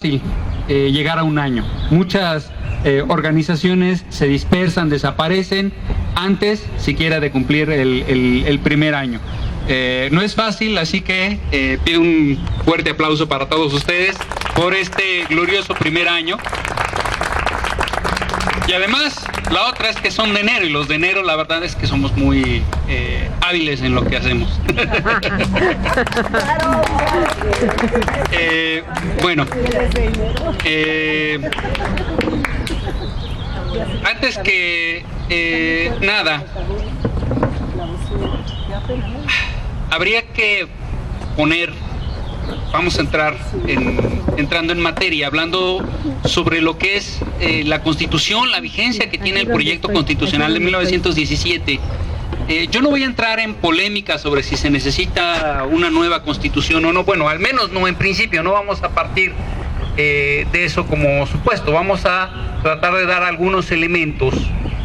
fácil llegar a un año. Muchas organizaciones se dispersan, desaparecen antes siquiera de cumplir el primer año. No es fácil, así que pido un fuerte aplauso para todos ustedes por este glorioso primer año. Y además, la otra es que son de enero, y los de enero la verdad es que somos muy hábiles en lo que hacemos. Bueno, antes que nada, habría que poner, vamos a entrar entrando en materia, hablando sobre lo que es la Constitución, la vigencia que tiene el proyecto constitucional de 1917. Yo no voy a entrar en polémica sobre si se necesita una nueva Constitución o no. Bueno, al menos no en principio, no vamos a partir de eso como supuesto. Vamos a tratar de dar algunos elementos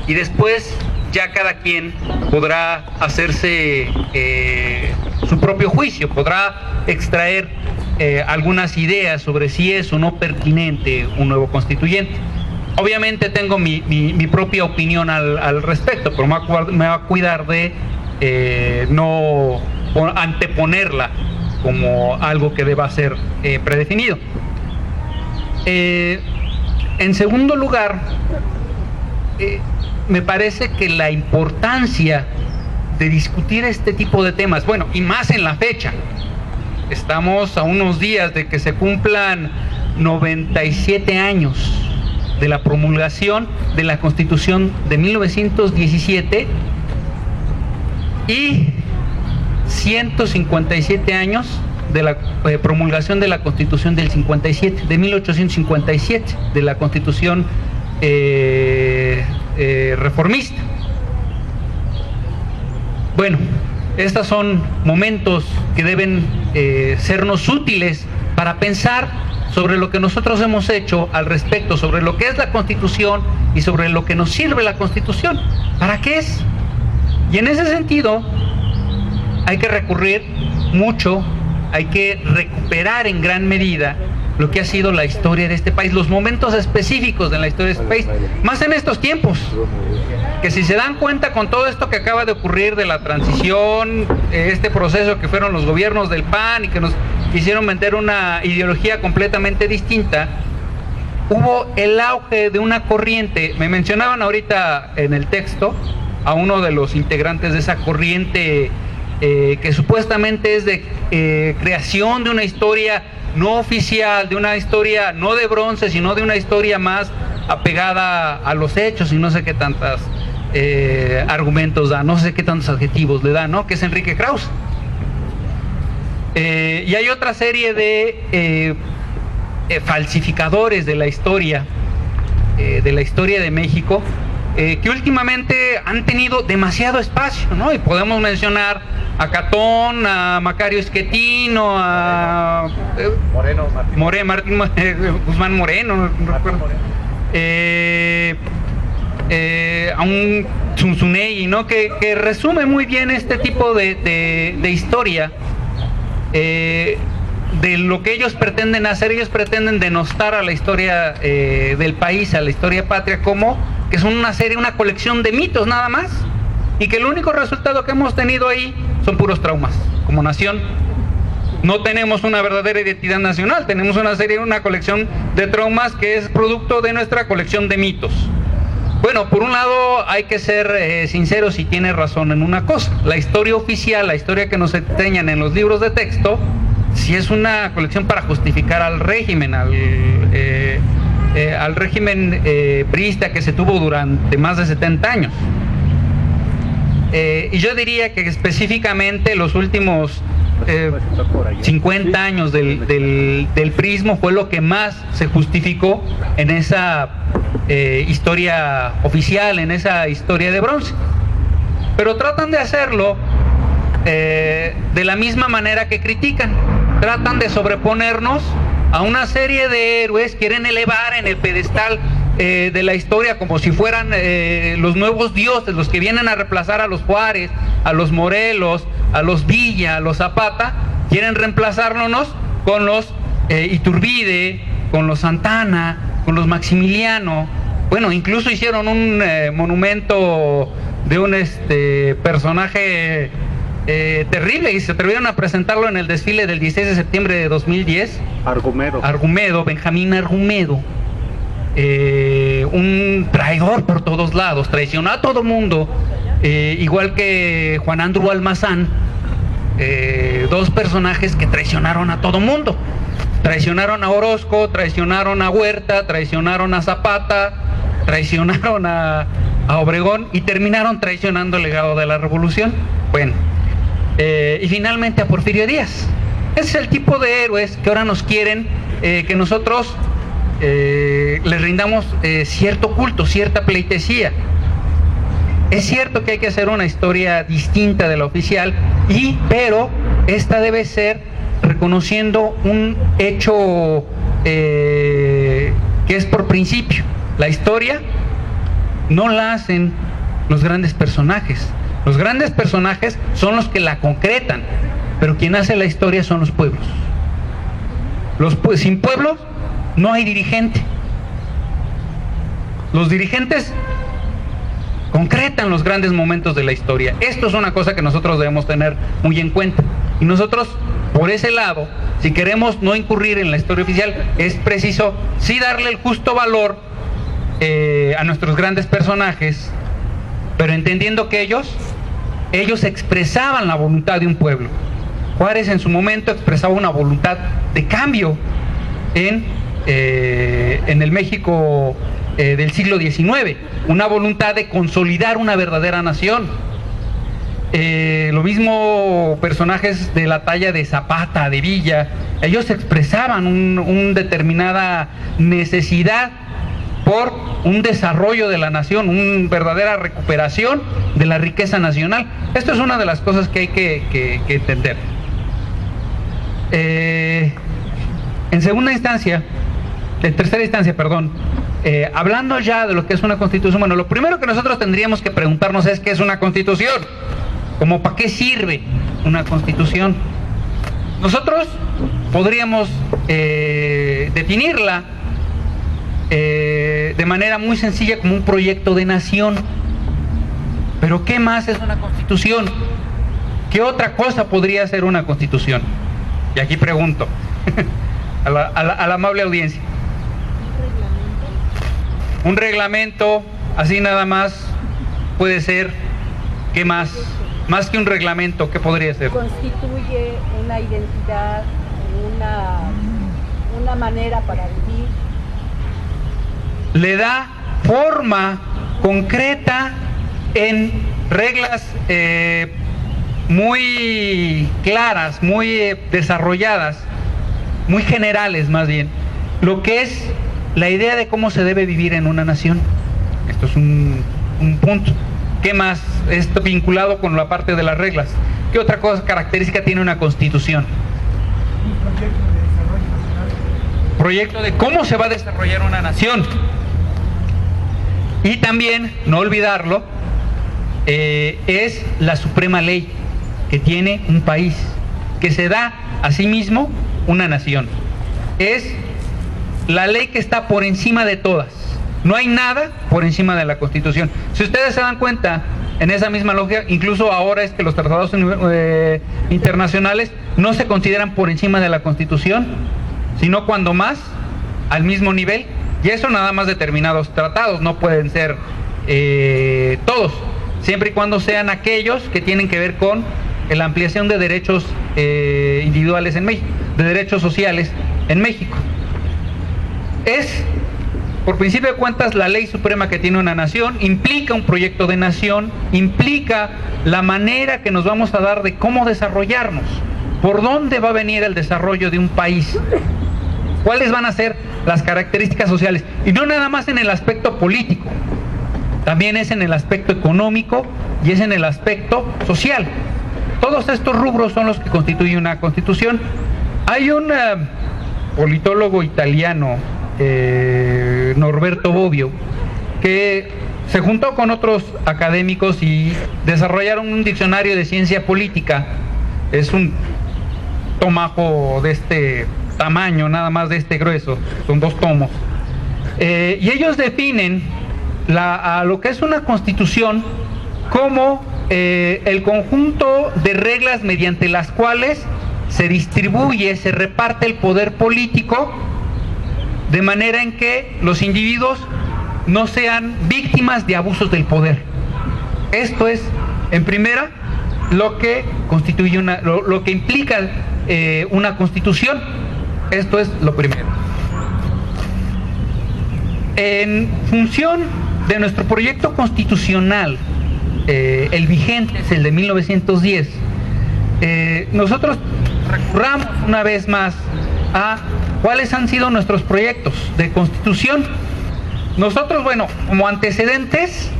y después ya cada quien podrá hacerse su propio juicio, podrá extraer algunas ideas sobre si es o no pertinente un nuevo constituyente. Obviamente tengo mi propia opinión al respecto, pero me voy a cuidar de no anteponerla como algo que deba ser predefinido. En segundo lugar, me parece que la importancia de discutir este tipo de temas, bueno, y más en la fecha, estamos a unos días de que se cumplan 97 años de la promulgación de la Constitución de 1917 y 157 años de la promulgación de la Constitución del 57, de 1857, de la Constitución reformista. Bueno, estos son momentos que deben sernos útiles para pensar sobre lo que nosotros hemos hecho al respecto, sobre lo que es la Constitución y sobre lo que nos sirve la Constitución. ¿Para qué es? Y en ese sentido hay que recurrir mucho, hay que recuperar en gran medida lo que ha sido la historia de este país, los momentos específicos de la historia de este país, más en estos tiempos, que si se dan cuenta con todo esto que acaba de ocurrir de la transición, este proceso que fueron los gobiernos del PAN y que nos quisieron meter una ideología completamente distinta, hubo el auge de una corriente. Me mencionaban ahorita en el texto a uno de los integrantes de esa corriente que supuestamente es de creación de una historia no oficial, de una historia no de bronce, sino de una historia más apegada a los hechos y no sé qué tantos argumentos da, no sé qué tantos adjetivos le da, ¿no? Que es Enrique Krauze. Y hay otra serie de falsificadores de la historia de México, que últimamente han tenido demasiado espacio, ¿no? Y podemos mencionar a Catón, a Macario Esquetino, a Guzmán Moreno, no recuerdo, a un Zunzunegui, ¿no? Que resume muy bien este tipo de historia. De lo que ellos pretenden hacer. Ellos pretenden denostar a la historia del país, a la historia patria, como que son una colección de mitos nada más, y que el único resultado que hemos tenido ahí son puros traumas. Como nación no tenemos una verdadera identidad nacional, tenemos una colección de traumas que es producto de nuestra colección de mitos. Bueno, por un lado hay que ser sinceros y tiene razón en una cosa: la historia oficial, la historia que nos enseñan en los libros de texto, sí es una colección para justificar al régimen, al régimen priista que se tuvo durante más de 70 años. Y yo diría que específicamente los últimos 50 años del prismo fue lo que más se justificó en esa historia oficial, en esa historia de bronce. Pero tratan de hacerlo de la misma manera que critican. Tratan de sobreponernos a una serie de héroes, quieren elevar en el pedestal de la historia como si fueran los nuevos dioses, los que vienen a reemplazar a los Juárez, a los Morelos, a los Villa, a los Zapata. Quieren reemplazarnos con los Iturbide, con los Santana, con los Maximiliano. Bueno, incluso hicieron un monumento de un personaje terrible y se atrevieron a presentarlo en el desfile del 16 de septiembre de 2010. Argumedo, Benjamín Argumedo. Un traidor por todos lados, traicionó a todo mundo, igual que Juan Andrew Almazán, dos personajes que traicionaron a todo mundo. Traicionaron a Orozco, traicionaron a Huerta, traicionaron a Zapata, traicionaron a Obregón y terminaron traicionando el legado de la revolución. Bueno, y finalmente a Porfirio Díaz. Ese es el tipo de héroes que ahora nos quieren que nosotros les rindamos cierto culto, cierta pleitesía. Es cierto que hay que hacer una historia distinta de la oficial, pero esta debe ser reconociendo un hecho que es por principio. La historia no la hacen los grandes personajes. Los grandes personajes son los que la concretan, pero quien hace la historia son los pueblos. Sin pueblos no hay dirigente. Los dirigentes concretan los grandes momentos de la historia. Esto es una cosa que nosotros debemos tener muy en cuenta. Y nosotros, por ese lado, si queremos no incurrir en la historia oficial, es preciso sí darle el justo valor a nuestros grandes personajes, pero entendiendo que ellos expresaban la voluntad de un pueblo. Juárez en su momento expresaba una voluntad de cambio en el México del siglo XIX, una voluntad de consolidar una verdadera nación. Lo mismo personajes de la talla de Zapata, de Villa, ellos expresaban una determinada necesidad por un desarrollo de la nación, una verdadera recuperación de la riqueza nacional. Esto es una de las cosas que hay que entender. En tercera instancia, hablando ya de lo que es una constitución, bueno, lo primero que nosotros tendríamos que preguntarnos es ¿qué es una constitución? ¿Cómo para qué sirve una constitución? Nosotros podríamos definirla de manera muy sencilla como un proyecto de nación. Pero ¿qué más es una constitución? ¿Qué otra cosa podría ser una constitución? Y aquí pregunto a la amable audiencia. Un reglamento, así nada más, puede ser, ¿qué más? Más que un reglamento, ¿qué podría ser? Constituye una identidad, una manera para vivir. Le da forma concreta en reglas muy claras, muy desarrolladas, muy generales más bien, lo que es la idea de cómo se debe vivir en una nación. Esto es un punto. ¿Qué más? Esto vinculado con la parte de las reglas. ¿Qué otra cosa característica tiene una constitución? Un proyecto de desarrollo nacional. Proyecto de cómo se va a desarrollar una nación. Y también, no olvidarlo, es la suprema ley que tiene un país, que se da a sí mismo una nación. Es la ley que está por encima de todas. No hay nada por encima de la Constitución. Si ustedes se dan cuenta, en esa misma lógica, incluso ahora es que los tratados internacionales no se consideran por encima de la Constitución, sino cuando más al mismo nivel, y eso nada más determinados tratados, no pueden ser todos, siempre y cuando sean aquellos que tienen que ver con la ampliación de derechos individuales en México, de derechos sociales en México. Es, por principio de cuentas, la ley suprema que tiene una nación, implica un proyecto de nación, implica la manera que nos vamos a dar de cómo desarrollarnos, por dónde va a venir el desarrollo de un país, cuáles van a ser las características sociales, y no nada más en el aspecto político, también es en el aspecto económico y es en el aspecto social. Todos estos rubros son los que constituyen una constitución. Hay un politólogo italiano, Norberto Bobbio, que se juntó con otros académicos y desarrollaron un diccionario de ciencia política. Es un tomajo de este tamaño, nada más de este grueso, son 2 tomos. Y ellos definen a lo que es una constitución como el conjunto de reglas mediante las cuales se distribuye, se reparte el poder político de manera en que los individuos no sean víctimas de abusos del poder. Esto es, en primera, lo que constituye lo que implica una constitución. Esto es lo primero. En función de nuestro proyecto constitucional, el vigente es el de 1910, nosotros recurramos una vez más a cuáles han sido nuestros proyectos de constitución. Nosotros, bueno, como antecedentes,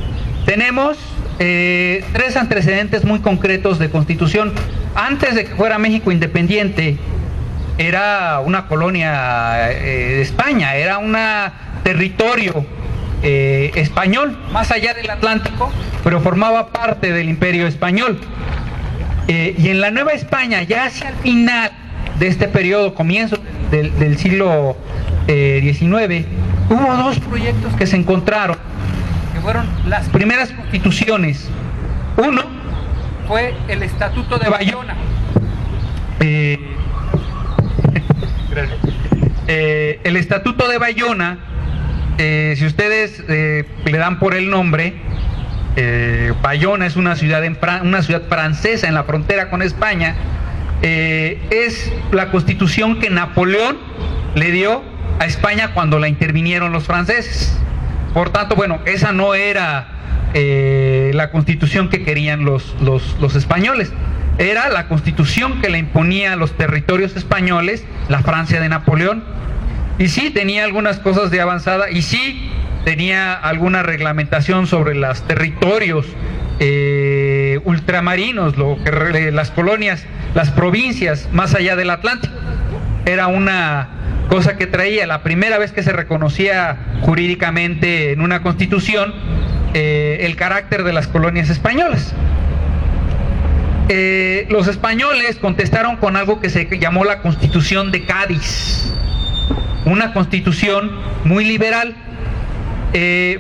tenemos 3 antecedentes muy concretos de constitución. Antes de que fuera México independiente, era una colonia de España, era un territorio español, más allá del Atlántico, pero formaba parte del Imperio Español. Y en la Nueva España, ya hacia el final de este periodo, comienzo del siglo XIX, hubo 2 proyectos que se encontraron, que fueron las primeras constituciones. Uno fue el Estatuto de Bayona. El Estatuto de Bayona, si ustedes le dan por el nombre, Bayona es una ciudad francesa en la frontera con España. Es la constitución que Napoleón le dio a España cuando la intervinieron los franceses. Por tanto, bueno, esa no era la constitución que querían los españoles. Era la constitución que le imponía a los territorios españoles la Francia de Napoleón. Y sí tenía algunas cosas de avanzada, y sí tenía alguna reglamentación sobre los territorios ultramarinos, las colonias, las provincias más allá del Atlántico. Era una cosa que traía, la primera vez que se reconocía jurídicamente en una constitución, el carácter de las colonias españolas. Los españoles contestaron con algo que se llamó la Constitución de Cádiz, una constitución muy liberal.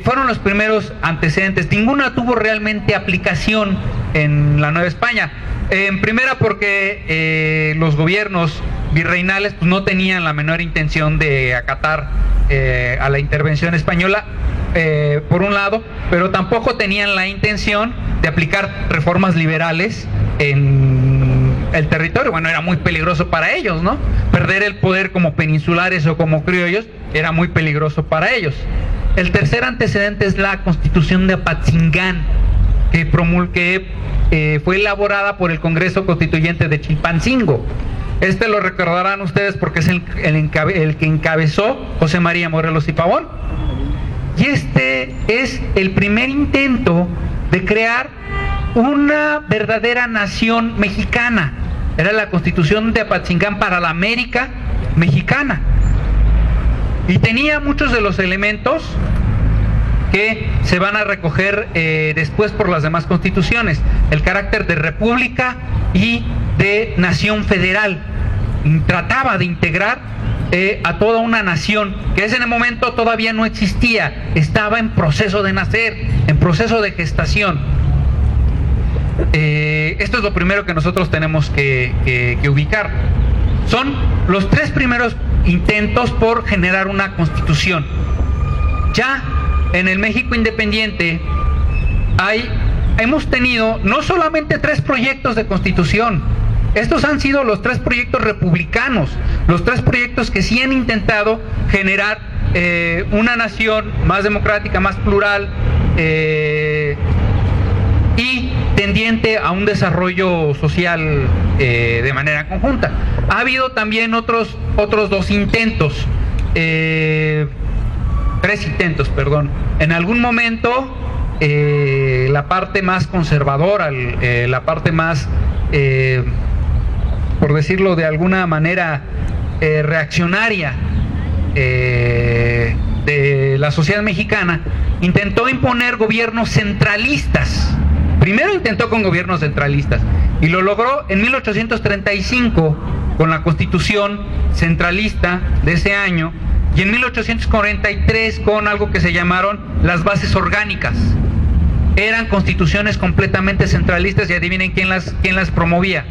Fueron los primeros antecedentes. Ninguna tuvo realmente aplicación en la Nueva España. En primera, porque los gobiernos virreinales pues, no tenían la menor intención de acatar a la intervención española, por un lado, pero tampoco tenían la intención de aplicar reformas liberales en el territorio. Bueno, era muy peligroso para ellos, ¿no? Perder el poder como peninsulares o como criollos era muy peligroso para ellos. El tercer antecedente es la Constitución de Apatzingán, que fue elaborada por el Congreso Constituyente de Chilpancingo. Este lo recordarán ustedes porque es el que encabezó José María Morelos y Pavón. Y este es el primer intento de crear una verdadera nación mexicana. Era la Constitución de Apatzingán para la América mexicana. Y tenía muchos de los elementos que se van a recoger después por las demás constituciones. El carácter de república y de nación federal. Trataba de integrar a toda una nación que en el momento todavía no existía, estaba en proceso de nacer, en proceso de gestación. Esto es lo primero que nosotros tenemos que ubicar. Son los 3 primeros intentos por generar una constitución. Ya en el México independiente hemos tenido no solamente 3 proyectos de constitución. Estos han sido los 3 proyectos republicanos, los 3 proyectos que sí han intentado generar una nación más democrática, más plural y tendiente a un desarrollo social de manera conjunta. Ha habido también otros 2 intentos, 3 intentos, perdón. En algún momento la parte más conservadora, la parte más, por decirlo de alguna manera, reaccionaria de la sociedad mexicana, intentó imponer gobiernos centralistas. Primero intentó con gobiernos centralistas y lo logró en 1835 con la Constitución centralista de ese año, y en 1843 con algo que se llamaron las bases orgánicas. Eran constituciones completamente centralistas, y adivinen quién las promovía.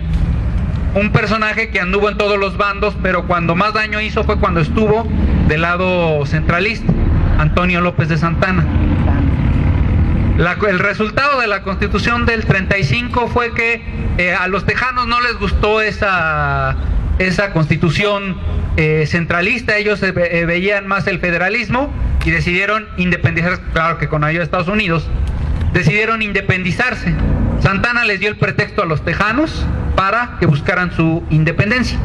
Un personaje que anduvo en todos los bandos, pero cuando más daño hizo fue cuando estuvo del lado centralista, Antonio López de Santana. El resultado de la Constitución del 35 fue que a los tejanos no les gustó esa Constitución centralista. Ellos veían más el federalismo y decidieron independizarse, claro que con ayuda de Estados Unidos, decidieron independizarse. Santana les dio el pretexto a los tejanos para que buscaran su independencia.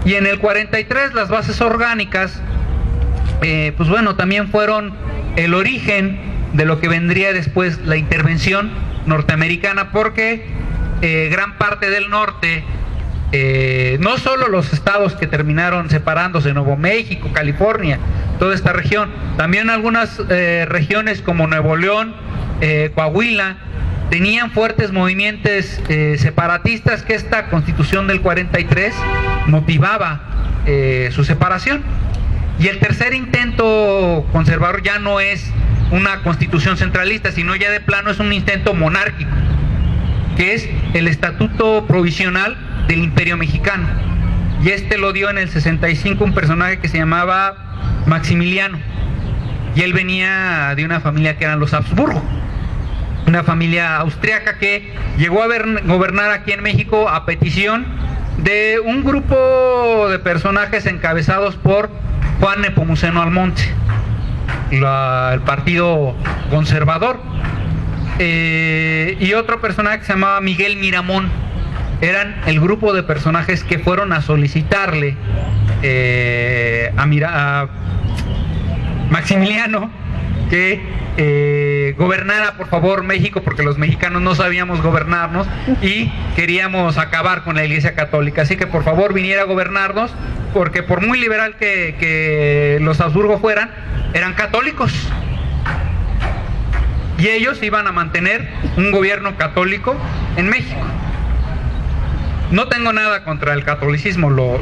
Y en el 43 las bases orgánicas, pues bueno, también fueron el origen de lo que vendría después la intervención norteamericana, porque gran parte del norte, no solo los estados que terminaron separándose, Nuevo México, California, toda esta región, también algunas regiones como Nuevo León, Coahuila, tenían fuertes movimientos separatistas, que esta Constitución del 43 motivaba su separación. Y el tercer intento conservador ya no es una Constitución centralista, sino ya de plano es un intento monárquico, que es el Estatuto Provisional del Imperio Mexicano. Y este lo dio en el 65 un personaje que se llamaba Maximiliano, y él venía de una familia que eran los Habsburgo, una familia austriaca que llegó a gobernar aquí en México a petición de un grupo de personajes encabezados por Juan Nepomuceno Almonte, el partido conservador, y otro personaje que se llamaba Miguel Miramón. Eran el grupo de personajes que fueron a solicitarle a Maximiliano que gobernara por favor México, porque los mexicanos no sabíamos gobernarnos y queríamos acabar con la Iglesia Católica, así que por favor viniera a gobernarnos, porque por muy liberal que los Habsburgo fueran, eran católicos y ellos iban a mantener un gobierno católico en México. No tengo nada contra el catolicismo, lo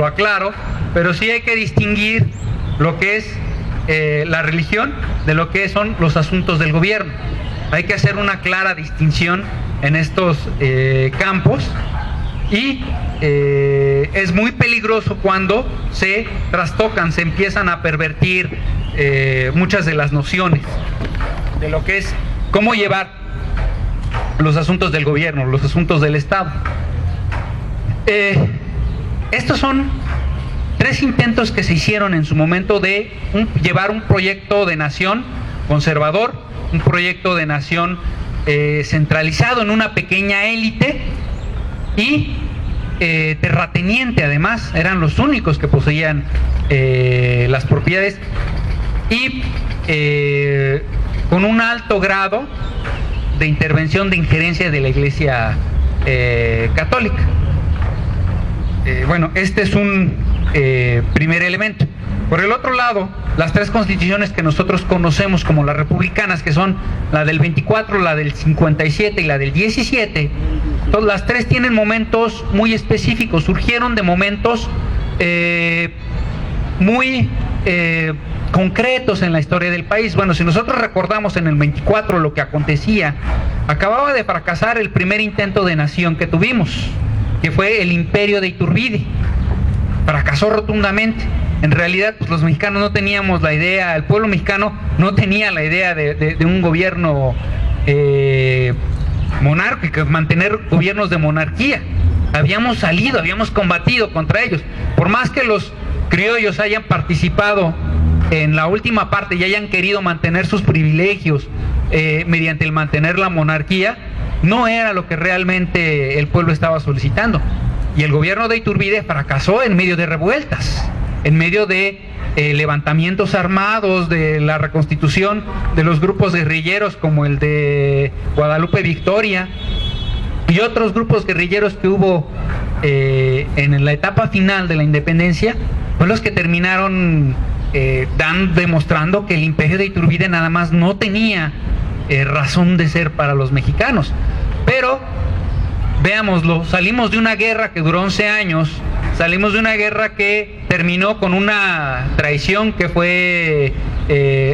aclaro, pero sí hay que distinguir lo que es la religión de lo que son los asuntos del gobierno. Hay que hacer una clara distinción en estos campos, y es muy peligroso cuando se trastocan, se empiezan a pervertir muchas de las nociones de lo que es cómo llevar los asuntos del gobierno, los asuntos del Estado. Estos son tres intentos que se hicieron en su momento de llevar un proyecto de nación conservador, un proyecto de nación centralizado en una pequeña élite y terrateniente. Además, eran los únicos que poseían las propiedades, y con un alto grado de intervención, de injerencia de la Iglesia Católica. Bueno, este es un primer elemento. Por el otro lado, las tres constituciones que nosotros conocemos como las republicanas, que son la del 24, la del 57 y la del 17, todas las tres tienen momentos muy específicos, surgieron de momentos muy concretos en la historia del país. Bueno, si nosotros recordamos en el 24 lo que acontecía, acababa de fracasar el primer intento de nación que tuvimos, que fue el imperio de Iturbide. Fracasó rotundamente. En realidad, pues los mexicanos no teníamos la idea, el pueblo mexicano no tenía la idea de un gobierno monárquico, mantener gobiernos de monarquía. Habíamos salido, habíamos combatido contra ellos. Por más que los criollos hayan participado en la última parte y hayan querido mantener sus privilegios mediante el mantener la monarquía, no era lo que realmente el pueblo estaba solicitando. Y el gobierno de Iturbide fracasó en medio de revueltas, en medio de levantamientos armados, de la reconstitución de los grupos guerrilleros como el de Guadalupe Victoria y otros grupos guerrilleros que hubo en la etapa final de la independencia, fueron los que terminaron demostrando que el imperio de Iturbide nada más no tenía razón de ser para los mexicanos. Pero Veámoslo, salimos de una guerra que duró 11 años, salimos de una guerra que terminó con una traición que fue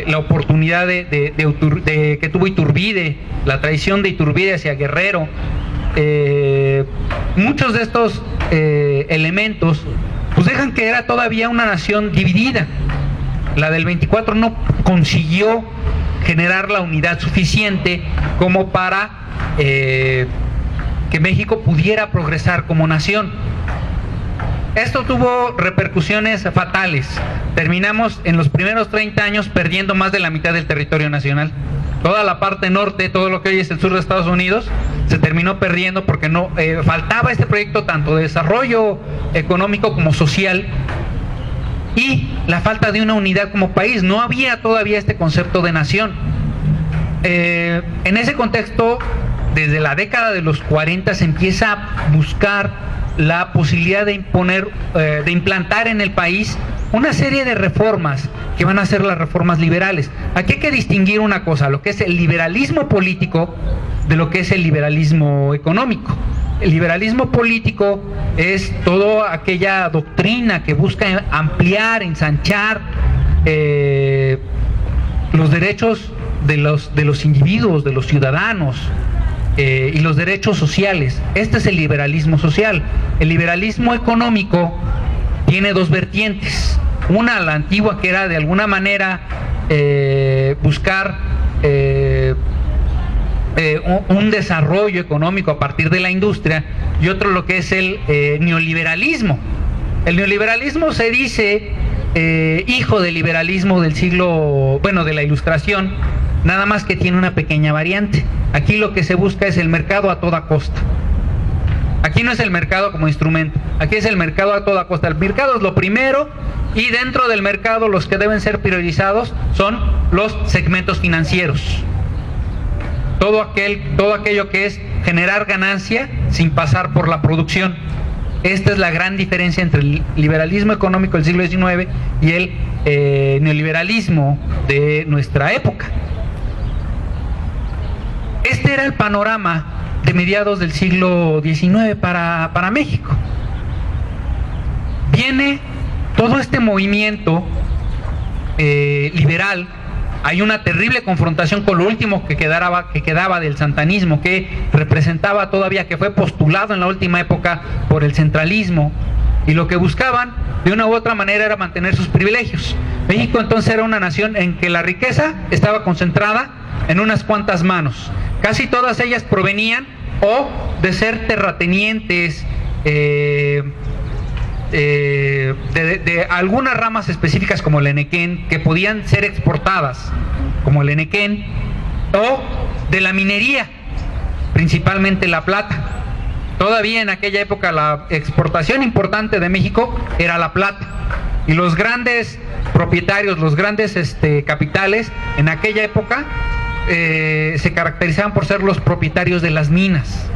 la oportunidad que tuvo Iturbide, la traición de Iturbide hacia Guerrero. Muchos de estos elementos pues dejan que era todavía una nación dividida. La del 24 no consiguió generar la unidad suficiente como para que México pudiera progresar como nación. Esto tuvo repercusiones fatales. Terminamos en los primeros 30 años perdiendo más de la mitad del territorio nacional. Toda la parte norte, todo lo que hoy es el sur de Estados Unidos, se terminó perdiendo porque no faltaba este proyecto tanto de desarrollo económico como social, y la falta de una unidad como país. No había todavía este concepto de nación. En ese contexto, desde la década de los 40 se empieza a buscar la posibilidad de implantar en el país una serie de reformas que van a ser las reformas liberales. Aquí hay que distinguir una cosa, lo que es el liberalismo político de lo que es el liberalismo económico. El liberalismo político es toda aquella doctrina que busca ampliar, ensanchar los derechos de los individuos, de los ciudadanos, y los derechos sociales. Este es el liberalismo social. El liberalismo económico tiene dos vertientes. Una, la antigua, que era de alguna manera buscar un desarrollo económico a partir de la industria, y otro lo que es el neoliberalismo. El neoliberalismo se dice hijo del liberalismo del siglo, de la Ilustración, nada más que tiene una pequeña variante. Aquí lo que se busca es el mercado a toda costa. Aquí no es el mercado como instrumento, aquí es el mercado a toda costa. El mercado es lo primero, y dentro del mercado los que deben ser priorizados son los segmentos financieros. Todo aquello que es generar ganancia sin pasar por la producción. Esta es la gran diferencia entre el liberalismo económico del siglo XIX y el neoliberalismo de nuestra época. Este era el panorama de mediados del siglo XIX para México. Viene todo este movimiento liberal. Hay una terrible confrontación con lo último que quedaba del santanismo, que representaba todavía, que fue postulado en la última época por el centralismo, y lo que buscaban de una u otra manera era mantener sus privilegios. México entonces era una nación en que la riqueza estaba concentrada en unas cuantas manos. Casi todas ellas provenían o de ser terratenientes, de algunas ramas específicas como el enequén, que podían ser exportadas, como el enequén, o de la minería, principalmente la plata. Todavía en aquella época la exportación importante de México era la plata, y los grandes propietarios, los grandes capitales en aquella época se caracterizaban por ser los propietarios de las minas.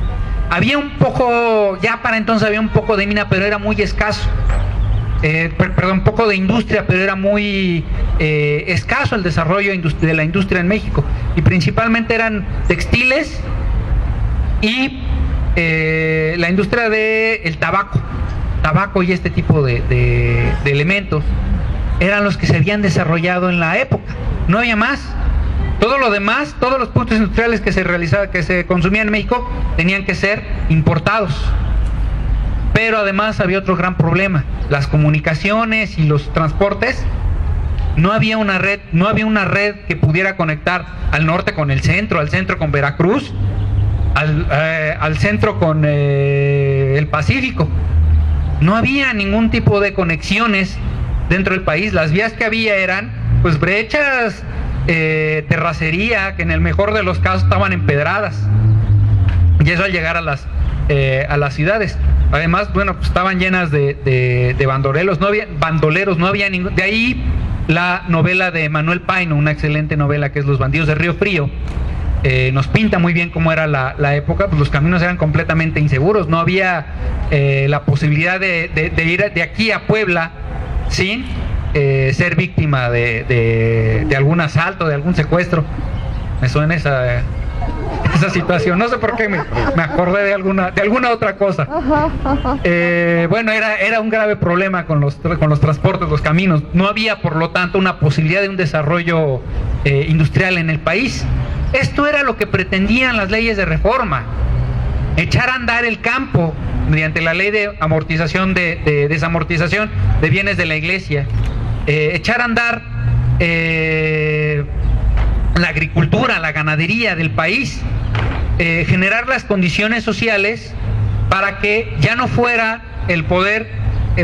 Había un poco, ya para entonces había un poco de mina, pero era muy escaso. Un poco de industria, pero era muy escaso el desarrollo de la industria en México. Y principalmente eran textiles y la industria del tabaco y este tipo de elementos eran los que se habían desarrollado en la época. No había más. Todo lo demás, todos los productos industriales que se consumían en México tenían que ser importados. Pero además había otro gran problema: las comunicaciones y los transportes. No había una red que pudiera conectar al norte con el centro, al centro con Veracruz, al centro con el Pacífico. No había ningún tipo de conexiones dentro del país. Las vías que había eran pues brechas, terracería, que en el mejor de los casos estaban empedradas, y eso al llegar a las ciudades. Además, pues estaban llenas de bandoleros, no había ningún. De ahí la novela de Manuel Paino, una excelente novela que es Los bandidos de Río Frío. Nos pinta muy bien cómo era la época. Pues los caminos eran completamente inseguros, no había la posibilidad de ir de aquí a Puebla sin ser víctima de algún asalto, de algún secuestro. Me suena esa esa situación. No sé por qué me acordé de alguna otra cosa. Bueno, era un grave problema con los transportes, los caminos. No había, por lo tanto, una posibilidad de un desarrollo industrial en el país. Esto era lo que pretendían las leyes de reforma: echar a andar el campo mediante la ley de amortización de desamortización de bienes de la iglesia, echar a andar la agricultura, la ganadería del país, generar las condiciones sociales para que ya no fuera el poder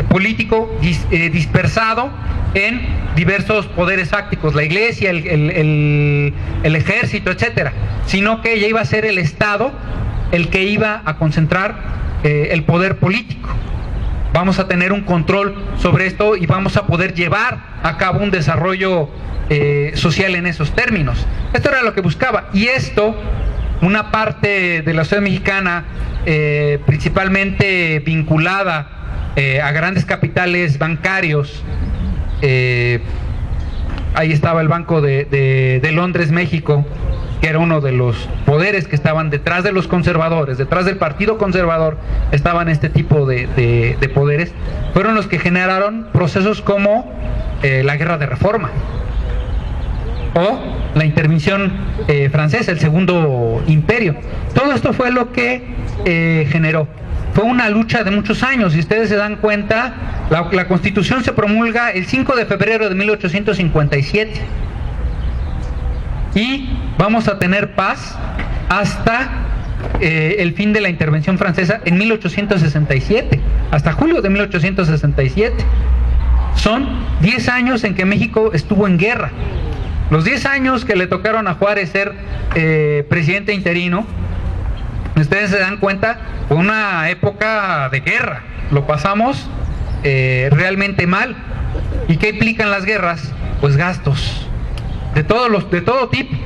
político dispersado en diversos poderes fácticos, la iglesia, el ejército, etcétera, sino que ya iba a ser el Estado el que iba a concentrar el poder político. Vamos a tener un control sobre esto y vamos a poder llevar a cabo un desarrollo social en esos términos. Esto era lo que buscaba, y esto, una parte de la sociedad mexicana, principalmente vinculada a grandes capitales bancarios, ahí estaba el Banco de Londres, México, que era uno de los poderes que estaban detrás de los conservadores, detrás del Partido Conservador, estaban este tipo de poderes, fueron los que generaron procesos como la Guerra de Reforma o la intervención francesa, el Segundo Imperio. Todo esto fue lo que generó. Fue una lucha de muchos años. Si ustedes se dan cuenta, la Constitución se promulga el 5 de febrero de 1857. Y vamos a tener paz hasta el fin de la intervención francesa en 1867, hasta julio de 1867. Son 10 años en que México estuvo en guerra. Los 10 años que le tocaron a Juárez ser presidente interino, ustedes se dan cuenta, fue una época de guerra. Lo pasamos realmente mal. ¿Y qué implican las guerras? Pues gastos de todo tipo,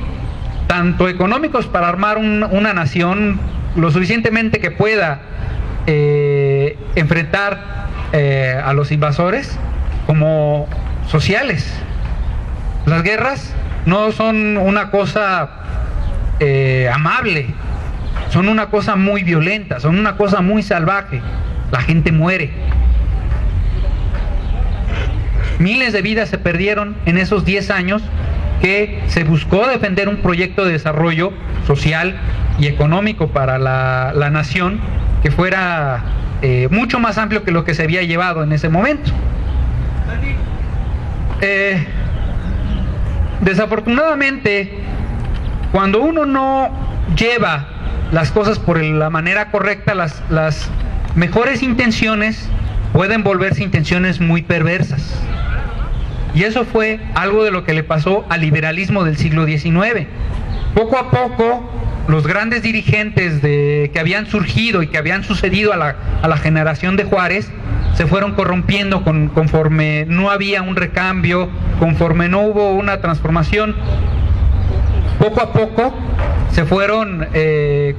tanto económicos para armar una nación lo suficientemente que pueda enfrentar a los invasores, como sociales. Las guerras no son una cosa amable, son una cosa muy violenta, son una cosa muy salvaje. La gente muere. Miles de vidas se perdieron en esos 10 años que se buscó defender un proyecto de desarrollo social y económico para la nación que fuera mucho más amplio que lo que se había llevado en ese momento. Desafortunadamente, cuando uno no lleva las cosas por la manera correcta, las mejores intenciones pueden volverse intenciones muy perversas. Y eso fue algo de lo que le pasó al liberalismo del siglo XIX. Poco a poco, los grandes dirigentes que habían surgido y que habían sucedido a la generación de Juárez se fueron corrompiendo conforme no había un recambio, conforme no hubo una transformación. Poco a poco se fueron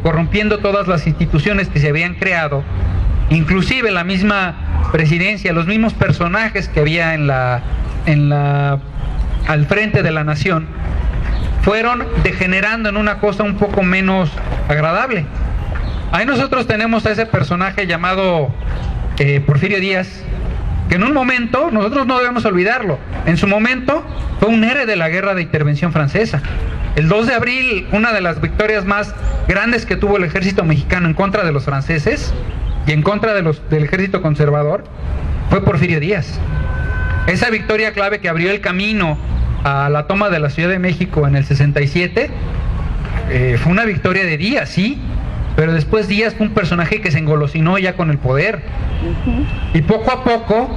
corrompiendo todas las instituciones que se habían creado, inclusive la misma presidencia, los mismos personajes que había al frente de la nación, fueron degenerando en una cosa un poco menos agradable. Ahí nosotros tenemos a ese personaje llamado Porfirio Díaz, que en un momento, nosotros no debemos olvidarlo, en su momento fue un héroe de la guerra de intervención francesa. El 2 de abril, una de las victorias más grandes que tuvo el ejército mexicano en contra de los franceses y en contra del ejército conservador, fue Porfirio Díaz. Esa victoria clave que abrió el camino a la toma de la Ciudad de México en el 67, fue una victoria de Díaz, sí, pero después Díaz fue un personaje que se engolosinó ya con el poder. Y poco a poco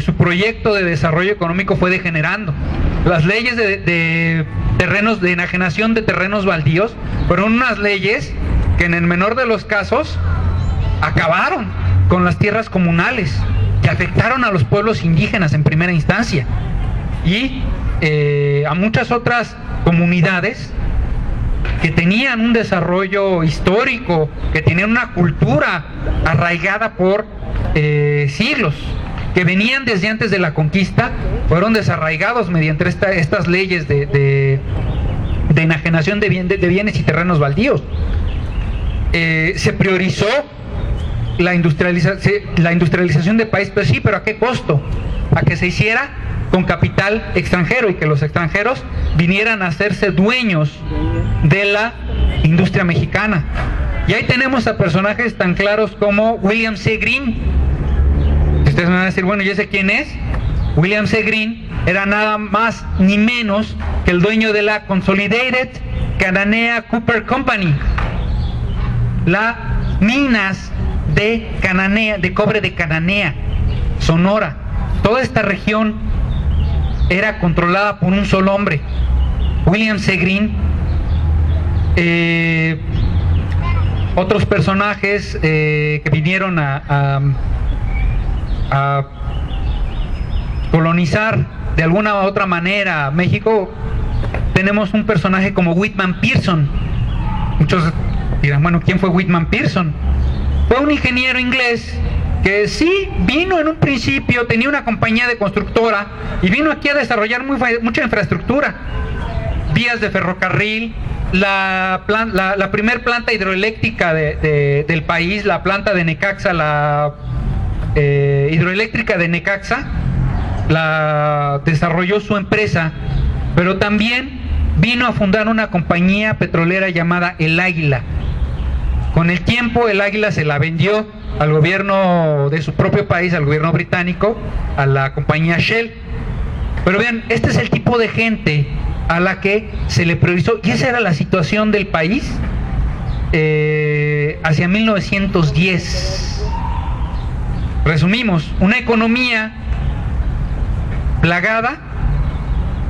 su proyecto de desarrollo económico fue degenerando. Las leyes de terrenos, de enajenación de terrenos baldíos, fueron unas leyes que en el menor de los casos acabaron con las tierras comunales, que afectaron a los pueblos indígenas en primera instancia y a muchas otras comunidades que tenían un desarrollo histórico, que tenían una cultura arraigada por siglos, que venían desde antes de la conquista, fueron desarraigados mediante estas leyes de de enajenación de bienes y terrenos baldíos. Se priorizó la industrialización del país, pero sí, pero ¿a qué costo? A que se hiciera con capital extranjero y que los extranjeros vinieran a hacerse dueños de la industria mexicana. Y ahí tenemos a personajes tan claros como William C. Greene. Ustedes me van a decir, bueno, ¿y ese quién es? William C. Greene era nada más ni menos que el dueño de la Consolidated Cananea Copper Company, las minas de Cananea, de cobre de Cananea, Sonora. Toda esta región era controlada por un solo hombre, William C. Greene. Otros personajes que vinieron a colonizar de alguna u otra manera México, tenemos un personaje como Whitman Pearson. Muchos dirán, bueno, ¿quién fue Whitman Pearson? Fue un ingeniero inglés que sí vino en un principio, tenía una compañía de constructora y vino aquí a desarrollar mucha infraestructura, vías de ferrocarril, la primer planta hidroeléctrica del país, la planta de Necaxa, la hidroeléctrica de Necaxa, la desarrolló su empresa, pero también vino a fundar una compañía petrolera llamada El Águila. Con el tiempo El Águila se la vendió al gobierno de su propio país, al gobierno británico, a la compañía Shell. Pero vean, este es el tipo de gente a la que se le priorizó, y esa era la situación del país hacia 1910. Resumimos, una economía plagada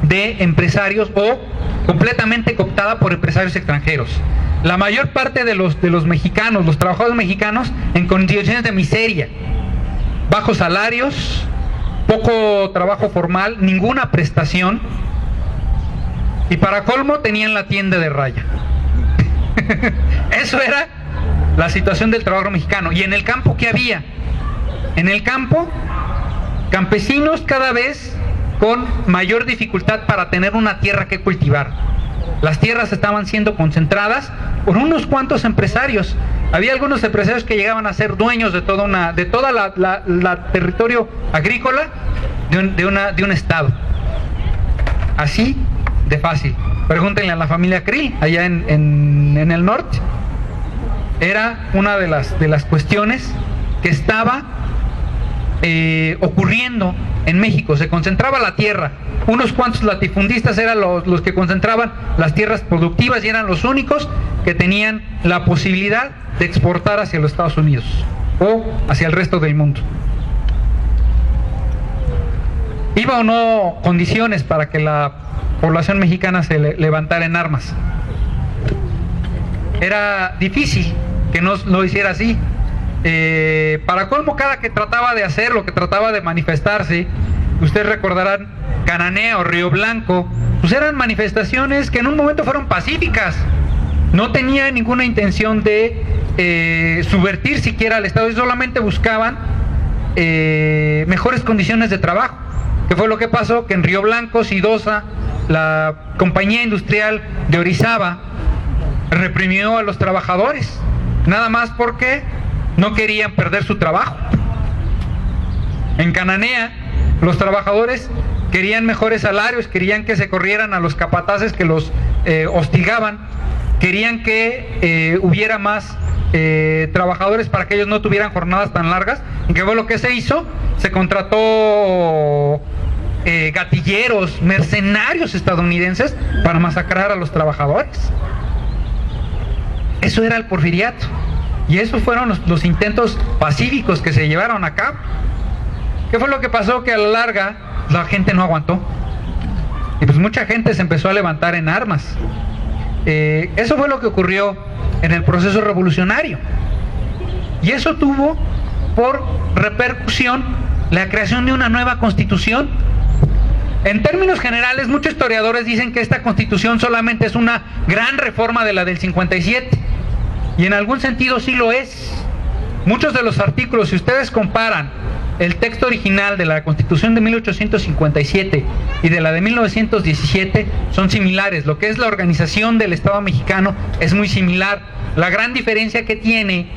de empresarios o completamente cooptada por empresarios extranjeros. La mayor parte de los mexicanos, los trabajadores mexicanos, en condiciones de miseria, bajos salarios, poco trabajo formal, ninguna prestación, y para colmo tenían la tienda de raya. Eso era la situación del trabajador mexicano. Y en el campo, ¿qué había? En el campo, campesinos cada vez con mayor dificultad para tener una tierra que cultivar. Las tierras estaban siendo concentradas por unos cuantos empresarios. Había algunos empresarios que llegaban a ser dueños de toda la territorio agrícola de un estado. Así de fácil. Pregúntenle a la familia Krill allá en el norte. Era una de las cuestiones que estaba ocurriendo en México. Se concentraba la tierra. Unos cuantos latifundistas eran los que concentraban las tierras productivas y eran los únicos que tenían la posibilidad de exportar hacia los Estados Unidos o hacia el resto del mundo. ¿Iba o no condiciones para que la población mexicana se levantara en armas? Era difícil que no lo hiciera así. Para colmo, cada que trataba de hacerlo, que trataba de manifestarse, ustedes recordarán Cananea o Río Blanco, pues eran manifestaciones que en un momento fueron pacíficas, no tenían ninguna intención de subvertir siquiera al Estado, y solamente buscaban mejores condiciones de trabajo. ¿Qué fue lo que pasó? Que en Río Blanco, Sidosa, la compañía industrial de Orizaba, reprimió a los trabajadores, nada más porque no querían perder su trabajo. En Cananea, los trabajadores querían mejores salarios, querían que se corrieran a los capataces que los hostigaban, querían que hubiera más trabajadores para que ellos no tuvieran jornadas tan largas. ¿Y qué fue lo que se hizo? Se contrató gatilleros, mercenarios estadounidenses para masacrar a los trabajadores. Eso era el porfiriato. Y esos fueron los intentos pacíficos que se llevaron a cabo. ¿Qué fue lo que pasó? Que a la larga la gente no aguantó. Y pues mucha gente se empezó a levantar en armas. Eso fue lo que ocurrió en el proceso revolucionario. Y eso tuvo por repercusión la creación de una nueva constitución. En términos generales, muchos historiadores dicen que esta constitución solamente es una gran reforma de la del 57. Y en algún sentido sí lo es. Muchos de los artículos, si ustedes comparan el texto original de la Constitución de 1857 y de la de 1917 son similares. Lo que es la organización del Estado mexicano es muy similar. La gran diferencia que tiene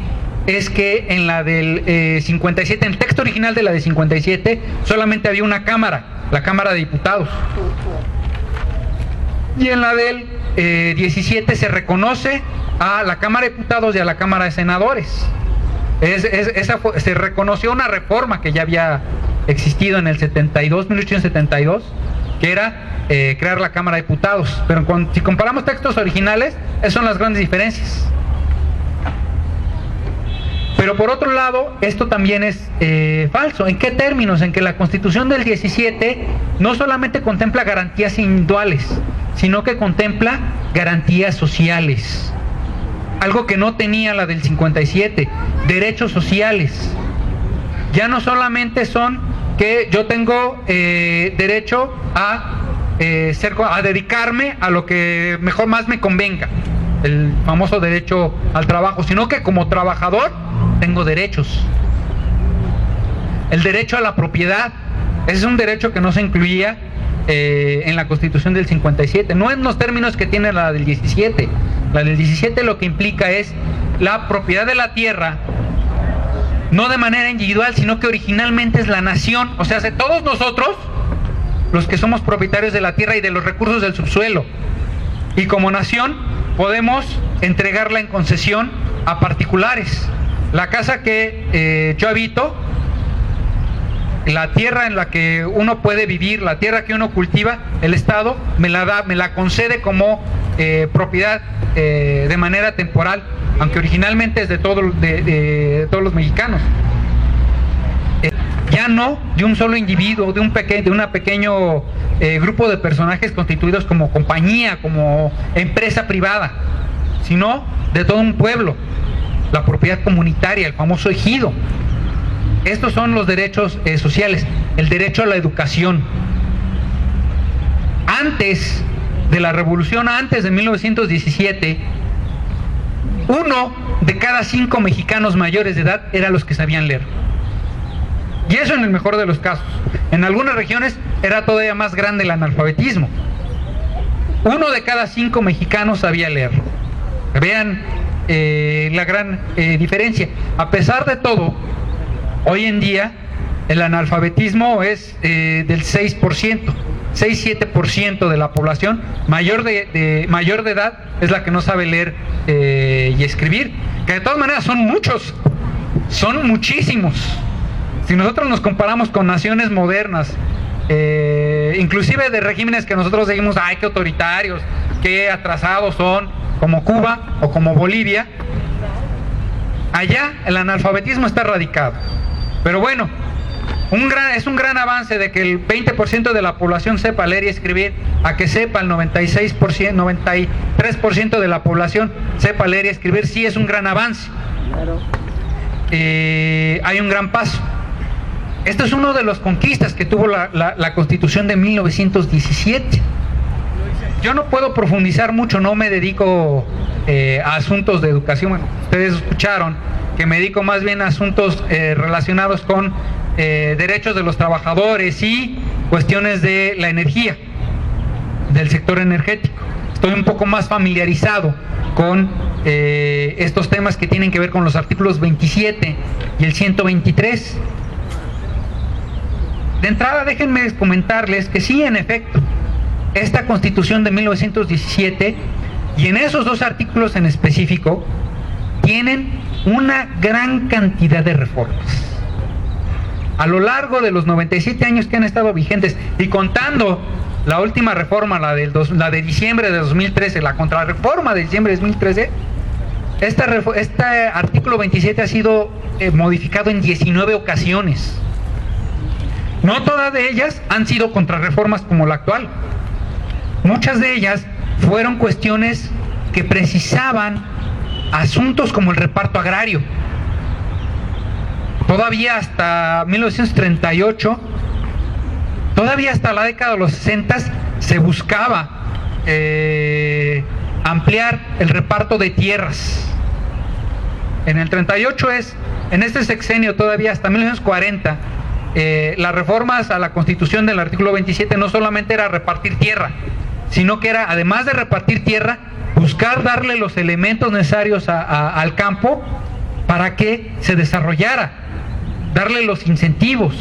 es que en la del 57, en el texto original de la de 57, solamente había una cámara, la Cámara de Diputados. Y en la del 17 se reconoce a la Cámara de Diputados y a la Cámara de Senadores. Se reconoció una reforma que ya había existido en el 1872, que era crear la Cámara de Diputados. Pero si comparamos textos originales, esas son las grandes diferencias. Pero por otro lado, esto también es falso. ¿En qué términos? En que la Constitución del 17 no solamente contempla garantías individuales, sino que contempla garantías sociales. Algo que no tenía la del 57, derechos sociales. Ya no solamente son que yo tengo derecho a dedicarme a lo que mejor más me convenga, el famoso derecho al trabajo, sino que como trabajador tengo derechos. El derecho a la propiedad, ese es un derecho que no se incluía en la Constitución del 57, no en los términos que tiene la del 17. La del 17 lo que implica es la propiedad de la tierra, no de manera individual, sino que originalmente es la nación, o sea, todos nosotros, los que somos propietarios de la tierra y de los recursos del subsuelo, y como nación podemos entregarla en concesión a particulares. La casa que yo habito, la tierra en la que uno puede vivir, la tierra que uno cultiva, el Estado me la concede como propiedad de manera temporal, aunque originalmente es de todos los mexicanos. Ya no de un solo individuo, de un pequeño grupo de personajes constituidos como compañía, como empresa privada, sino de todo un pueblo, la propiedad comunitaria, el famoso ejido. Estos son los derechos sociales, el derecho a la educación. Antes de la revolución, antes de 1917, 1 de cada 5 mexicanos mayores de edad eran los que sabían leer. Y eso en el mejor de los casos. En algunas regiones era todavía más grande el analfabetismo. 1 de cada 5 mexicanos sabía leer. Vean la gran diferencia. A pesar de todo, hoy en día el analfabetismo es del 6%, 6-7% de la población mayor de edad es la que no sabe leer y escribir, que de todas maneras son muchos, son muchísimos. Si nosotros nos comparamos con naciones modernas, inclusive de regímenes que nosotros seguimos, ay, qué autoritarios, qué atrasados son, como Cuba o como Bolivia, allá el analfabetismo está radicado. Pero bueno, es un gran avance de que el 20% de la población sepa leer y escribir, a que sepa el 96%, 93% de la población sepa leer y escribir. Sí, es un gran avance. Hay un gran paso. Esto es uno de las conquistas que tuvo la Constitución de 1917. Yo no puedo profundizar mucho, no me dedico a asuntos de educación. Bueno, ustedes escucharon que me dedico más bien a asuntos relacionados con derechos de los trabajadores y cuestiones de la energía, del sector energético. Estoy un poco más familiarizado con estos temas que tienen que ver con los artículos 27 y el 123. De entrada, déjenme comentarles que sí, en efecto, esta Constitución de 1917 y en esos 2 artículos en específico tienen una gran cantidad de reformas. A lo largo de los 97 años que han estado vigentes, y contando la última reforma, la de diciembre de 2013, la contrarreforma de diciembre de 2013, este artículo 27 ha sido modificado en 19 ocasiones. No todas de ellas han sido contrarreformas como la actual. Muchas de ellas fueron cuestiones que precisaban asuntos como el reparto agrario. Todavía hasta 1938, todavía hasta la década de los 60 se buscaba ampliar el reparto de tierras. En el 38 en este sexenio todavía hasta 1940, las reformas a la Constitución del artículo 27 no solamente era repartir tierra, sino que era, además de repartir tierra, buscar darle los elementos necesarios al campo para que se desarrollara, darle los incentivos.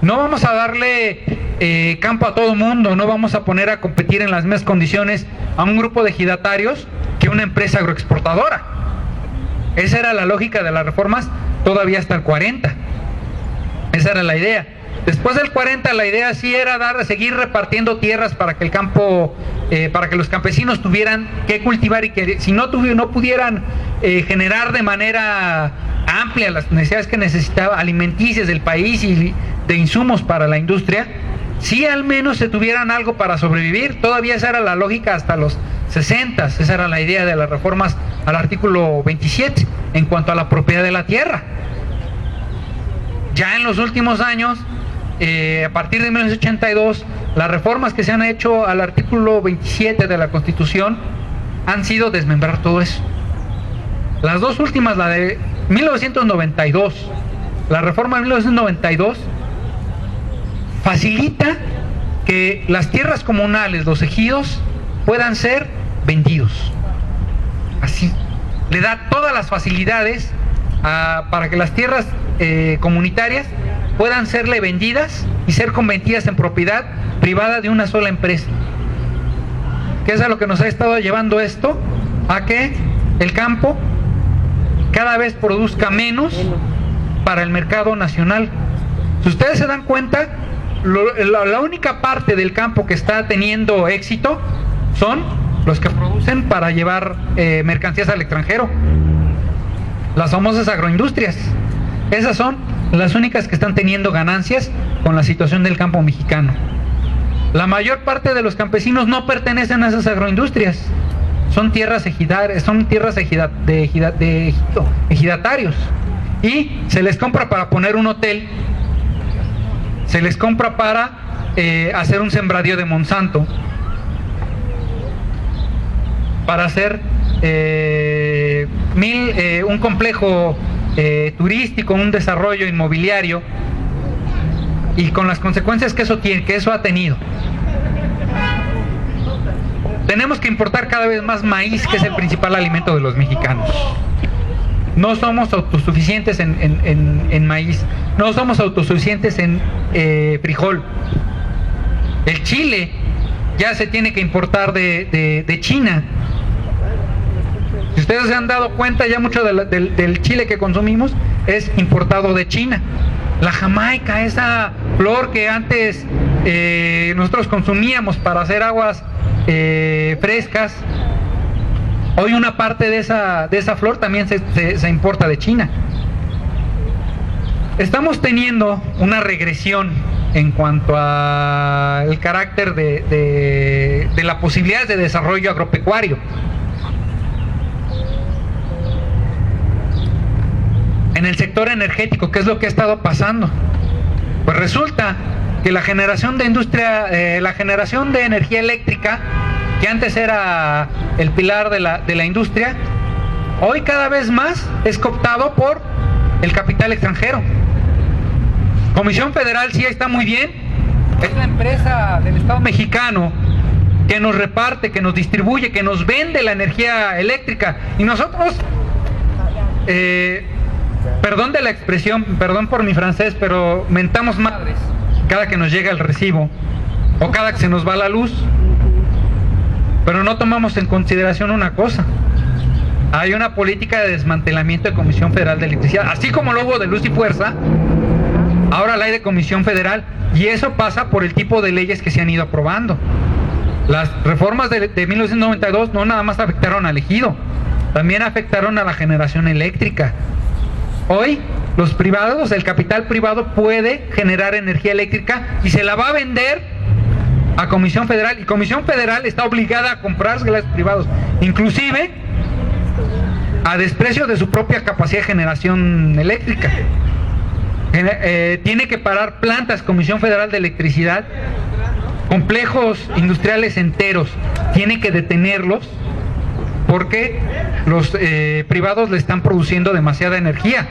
No vamos a darle campo a todo el mundo, no vamos a poner a competir en las mismas condiciones a un grupo de ejidatarios que una empresa agroexportadora. Esa era la lógica de las reformas todavía hasta el 40. Esa era la idea. Después del 40 la idea sí era seguir repartiendo tierras para que el campo, para que los campesinos tuvieran que cultivar y que si no pudieran generar de manera amplia las necesidades que necesitaba alimenticias del país y de insumos para la industria, sí al menos se tuvieran algo para sobrevivir. Todavía esa era la lógica hasta los 60, esa era la idea de las reformas al artículo 27 en cuanto a la propiedad de la tierra. Ya en los últimos años, a partir de 1982, las reformas que se han hecho al artículo 27 de la Constitución han sido desmembrar todo eso. Las dos últimas, la de 1992, la reforma de 1992, facilita que las tierras comunales, los ejidos, puedan ser vendidos. Así, le da todas las facilidades para que las tierras comunitarias puedan serle vendidas y ser convertidas en propiedad privada de una sola empresa. ¿Qué es a lo que nos ha estado llevando esto? A que el campo cada vez produzca menos para el mercado nacional. Si ustedes se dan cuenta, la única parte del campo que está teniendo éxito son los que producen para llevar mercancías al extranjero, las famosas agroindustrias. Esas son las únicas que están teniendo ganancias con la situación del campo mexicano. La mayor parte de los campesinos no pertenecen a esas agroindustrias, son tierras ejidatarios, y se les compra para poner un hotel, se les compra para hacer un sembradío de Monsanto, para hacer un complejo turístico, un desarrollo inmobiliario, y con las consecuencias que eso ha tenido. Tenemos que importar cada vez más maíz, que es el principal alimento de los mexicanos. No somos autosuficientes en maíz, no somos autosuficientes en frijol. El chile ya se tiene que importar de China. Si ustedes se han dado cuenta, ya mucho del chile que consumimos es importado de China. La jamaica, esa flor que antes nosotros consumíamos para hacer aguas frescas, hoy una parte de esa flor también se importa de China. Estamos teniendo una regresión en cuanto al carácter de la posibilidad de desarrollo agropecuario. En el sector energético, ¿qué es lo que ha estado pasando? Pues resulta que la generación de energía eléctrica, que antes era el pilar de la industria, hoy cada vez más es cooptado por el capital extranjero. Comisión Federal sí está muy bien, es la empresa del Estado mexicano que nos reparte, que nos distribuye, que nos vende la energía eléctrica, y nosotros, perdón de la expresión, perdón por mi francés, pero mentamos madres cada que nos llega el recibo o cada que se nos va la luz, pero no tomamos en consideración una cosa: hay una política de desmantelamiento de Comisión Federal de Electricidad, así como lo hubo de Luz y Fuerza, ahora la hay de Comisión Federal, y eso pasa por el tipo de leyes que se han ido aprobando. Las reformas de 1992 no nada más afectaron al ejido, también afectaron a la generación eléctrica. Hoy los privados, el capital privado puede generar energía eléctrica y se la va a vender a Comisión Federal, y Comisión Federal está obligada a comprárselas a los privados, inclusive a desprecio de su propia capacidad de generación eléctrica. Tiene que parar plantas, Comisión Federal de Electricidad, complejos industriales enteros, tiene que detenerlos porque los privados le están produciendo demasiada energía.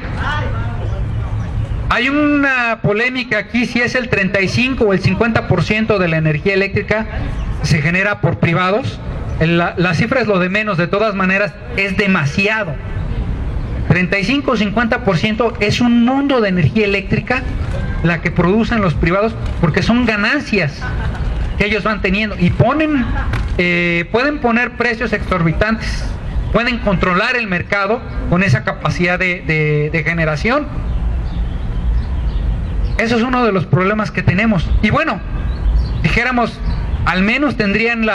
Hay una polémica aquí si es el 35 o el 50% de la energía eléctrica se genera por privados. La cifra es lo de menos, de todas maneras es demasiado. 35 o 50% es un mundo de energía eléctrica la que producen los privados, porque son ganancias que ellos van teniendo y pueden poner precios exorbitantes, pueden controlar el mercado con esa capacidad de generación. Eso es uno de los problemas que tenemos. Y bueno, dijéramos, al menos tendrían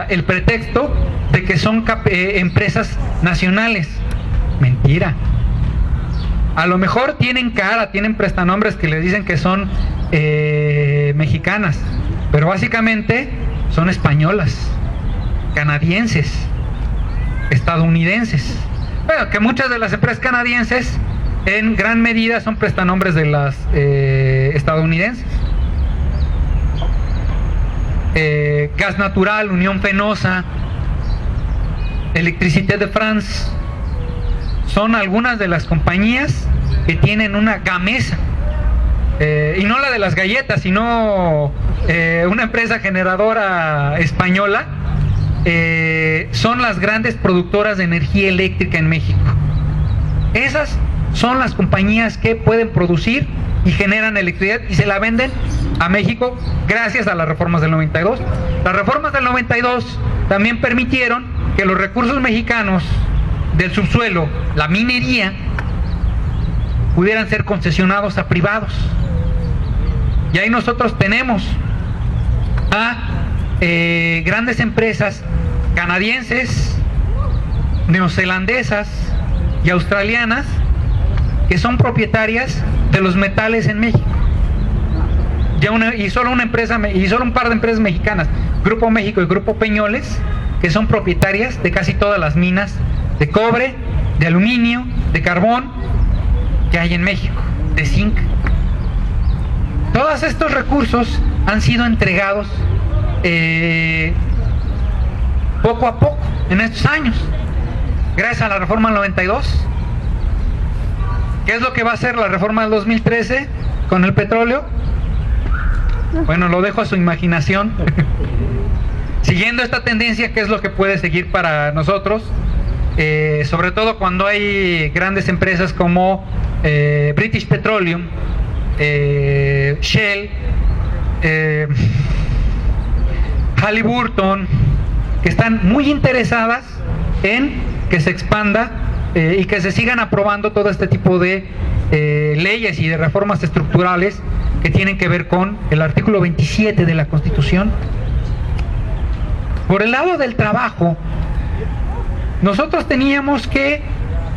el pretexto de que son empresas nacionales. Mentira. A lo mejor tienen cara, tienen prestanombres que les dicen que son mexicanas, pero básicamente son españolas, canadienses, estadounidenses. Bueno, que muchas de las empresas canadienses en gran medida son prestanombres de las estadounidenses. Gas Natural, Unión Fenosa, Electricité de France, son algunas de las compañías que tienen una gamesa, y no la de las galletas, sino una empresa generadora española. Son las grandes productoras de energía eléctrica en México. Esas son las compañías que pueden producir y generan electricidad y se la venden a México gracias a las reformas del 92. Las reformas del 92 también permitieron que los recursos mexicanos del subsuelo, la minería, pudieran ser concesionados a privados. Y ahí nosotros tenemos a grandes empresas canadienses, neozelandesas y australianas que son propietarias de los metales en México. Y solo un par de empresas mexicanas, Grupo México y Grupo Peñoles, que son propietarias de casi todas las minas de cobre, de aluminio, de carbón que hay en México, de zinc. Todos estos recursos han sido entregados poco a poco en estos años, gracias a la reforma del 92. ¿Qué es lo que va a hacer la reforma del 2013 con el petróleo? Bueno, lo dejo a su imaginación. Siguiendo esta tendencia, ¿qué es lo que puede seguir para nosotros? Sobre todo cuando hay grandes empresas como British Petroleum, Shell, Halliburton, que están muy interesadas en que se expanda y que se sigan aprobando todo este tipo de leyes y de reformas estructurales que tienen que ver con el artículo 27 de la Constitución. Por el lado del trabajo, nosotros teníamos que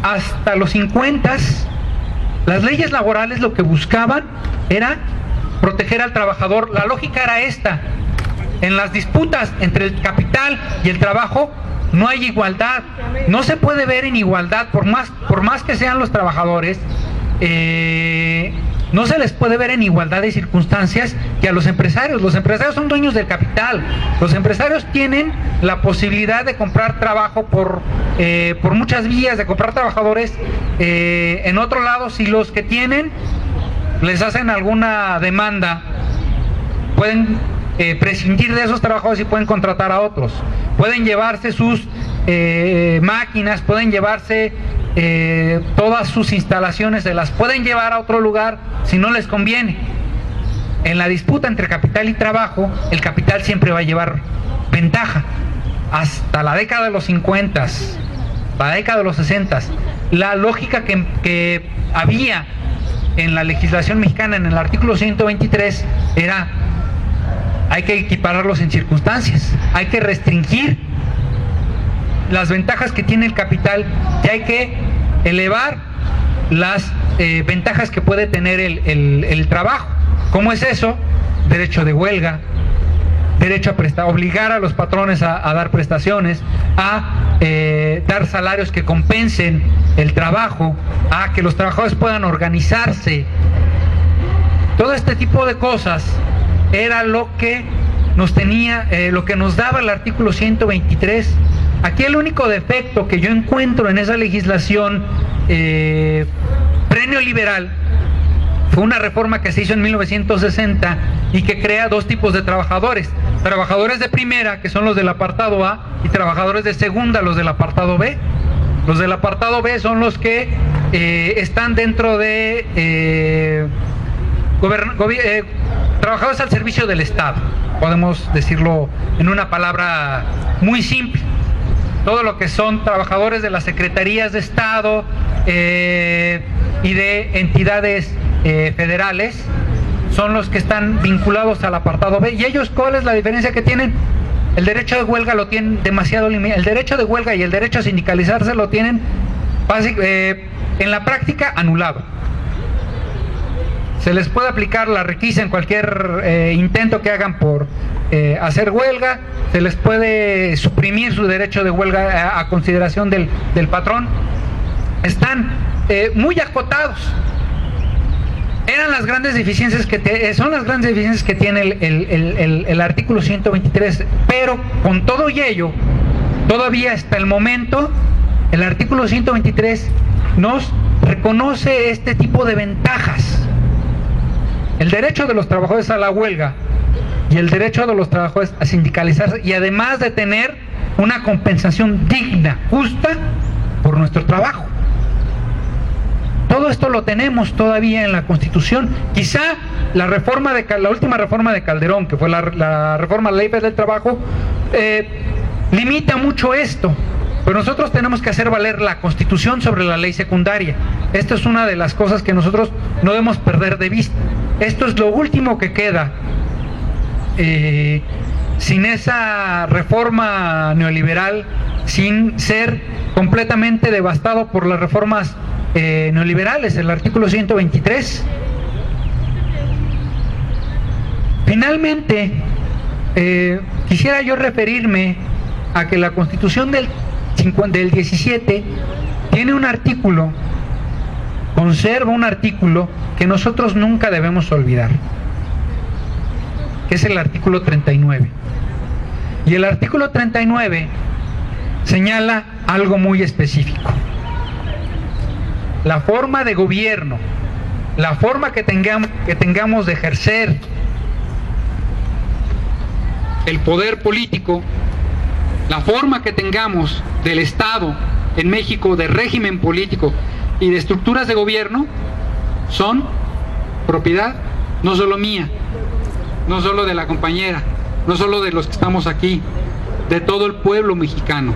hasta los 50 las leyes laborales lo que buscaban era proteger al trabajador. La lógica era esta: en las disputas entre el capital y el trabajo no hay igualdad, no se puede ver en igualdad, por más que sean los trabajadores, no se les puede ver en igualdad de circunstancias que a los empresarios. Los empresarios son dueños del capital, los empresarios tienen la posibilidad de comprar trabajo por muchas vías, de comprar trabajadores. En otro lado, si los que tienen les hacen alguna demanda, pueden prescindir de esos trabajadores y pueden contratar a otros, pueden llevarse sus máquinas, pueden llevarse todas sus instalaciones, se las pueden llevar a otro lugar si no les conviene. En la disputa entre capital y trabajo, el capital siempre va a llevar ventaja. Hasta la década de los 50, la década de los 60, la lógica que había en la legislación mexicana, en el artículo 123, era: hay que equipararlos en circunstancias, hay que restringir las ventajas que tiene el capital y hay que elevar las ventajas que puede tener el trabajo. ¿Cómo es eso? Derecho de huelga, derecho a obligar a los patrones a dar prestaciones, a dar salarios que compensen el trabajo, a que los trabajadores puedan organizarse. Todo este tipo de cosas era lo que lo que nos daba el artículo 123. Aquí el único defecto que yo encuentro en esa legislación preneoliberal fue una reforma que se hizo en 1960 y que crea dos tipos de trabajadores. Trabajadores de primera, que son los del apartado A, y trabajadores de segunda, los del apartado B. Los del apartado B son los que están dentro de trabajadores al servicio del Estado. Podemos decirlo en una palabra muy simple. Todo lo que son trabajadores de las secretarías de Estado y de entidades federales son los que están vinculados al apartado B. ¿Y ellos cuál es la diferencia que tienen? El derecho de huelga lo tienen demasiado limitado. El derecho de huelga y el derecho a sindicalizarse lo tienen en la práctica anulado. Se les puede aplicar la requisa en cualquier intento que hagan por hacer huelga, se les puede suprimir su derecho de huelga a consideración del patrón. Están muy acotados. Eran las grandes deficiencias son las grandes deficiencias que tiene el artículo 123, pero con todo y ello, todavía hasta el momento, el artículo 123 nos reconoce este tipo de ventajas. El derecho de los trabajadores a la huelga y el derecho de los trabajadores a sindicalizarse, y además de tener una compensación digna, justa, por nuestro trabajo. Todo esto lo tenemos todavía en la Constitución. Quizá la última reforma de Calderón, que fue la reforma a la Ley Federal del Trabajo, limita mucho esto, pero nosotros tenemos que hacer valer la Constitución sobre la ley secundaria. Esto es una de las cosas que nosotros no debemos perder de vista. Esto es lo último que queda sin esa reforma neoliberal, sin ser completamente devastado por las reformas neoliberales, el artículo 123. Finalmente, quisiera yo referirme a que la Constitución del 17 tiene un artículo, conserva un artículo que nosotros nunca debemos olvidar, que es el artículo 39. Y el artículo 39 señala algo muy específico. La forma de gobierno, la forma que tengamos de ejercer el poder político, la forma que tengamos del Estado en México, de régimen político y de estructuras de gobierno, son propiedad no solo mía, no solo de la compañera, no solo de los que estamos aquí, de todo el pueblo mexicano.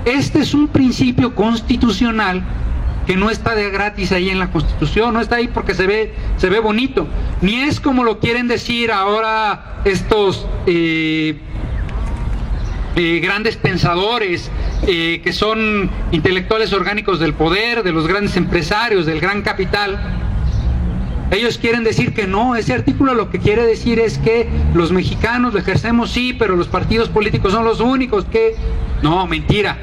Este es un principio constitucional que no está de gratis ahí en la Constitución, no está ahí porque se ve bonito, ni es como lo quieren decir ahora estos grandes pensadores que son intelectuales orgánicos del poder, de los grandes empresarios, del gran capital. Ellos quieren decir que no, ese artículo lo que quiere decir es que los mexicanos lo ejercemos, sí, pero los partidos políticos son los únicos que... No, mentira.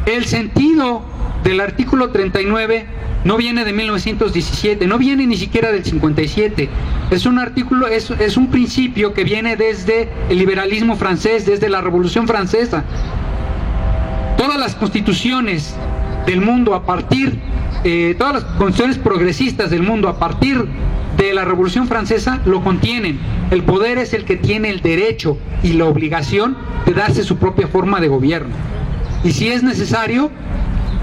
El sentido del artículo 39 no viene de 1917, no viene ni siquiera del 57. Es un artículo, es un principio que viene desde el liberalismo francés, desde la Revolución Francesa. Todas las constituciones del mundo todas las constituciones progresistas del mundo a partir de la Revolución Francesa lo contienen. El poder es el que tiene el derecho y la obligación de darse su propia forma de gobierno. Y si es necesario,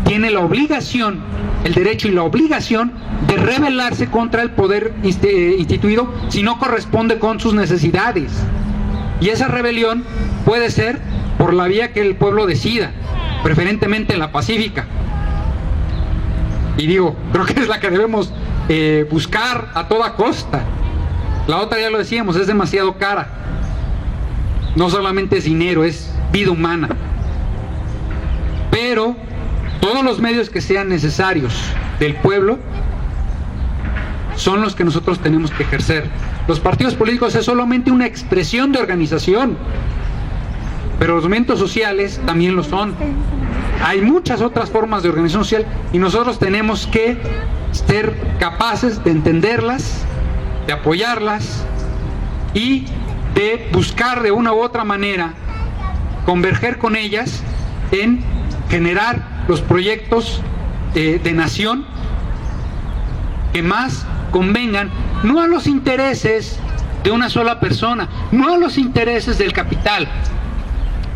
tiene la obligación, el derecho y la obligación de rebelarse contra el poder instituido si no corresponde con sus necesidades. Y esa rebelión puede ser por la vía que el pueblo decida, preferentemente la pacífica. Y digo, creo que es la que debemos buscar a toda costa. La otra, ya lo decíamos, es demasiado cara. No solamente es dinero, es vida humana. Pero todos los medios que sean necesarios del pueblo son los que nosotros tenemos que ejercer. Los partidos políticos es solamente una expresión de organización, pero los movimientos sociales también lo son. Hay muchas otras formas de organización social y nosotros tenemos que ser capaces de entenderlas, de apoyarlas y de buscar de una u otra manera converger con ellas en generar los proyectos de nación que más convengan, no a los intereses de una sola persona, no a los intereses del capital,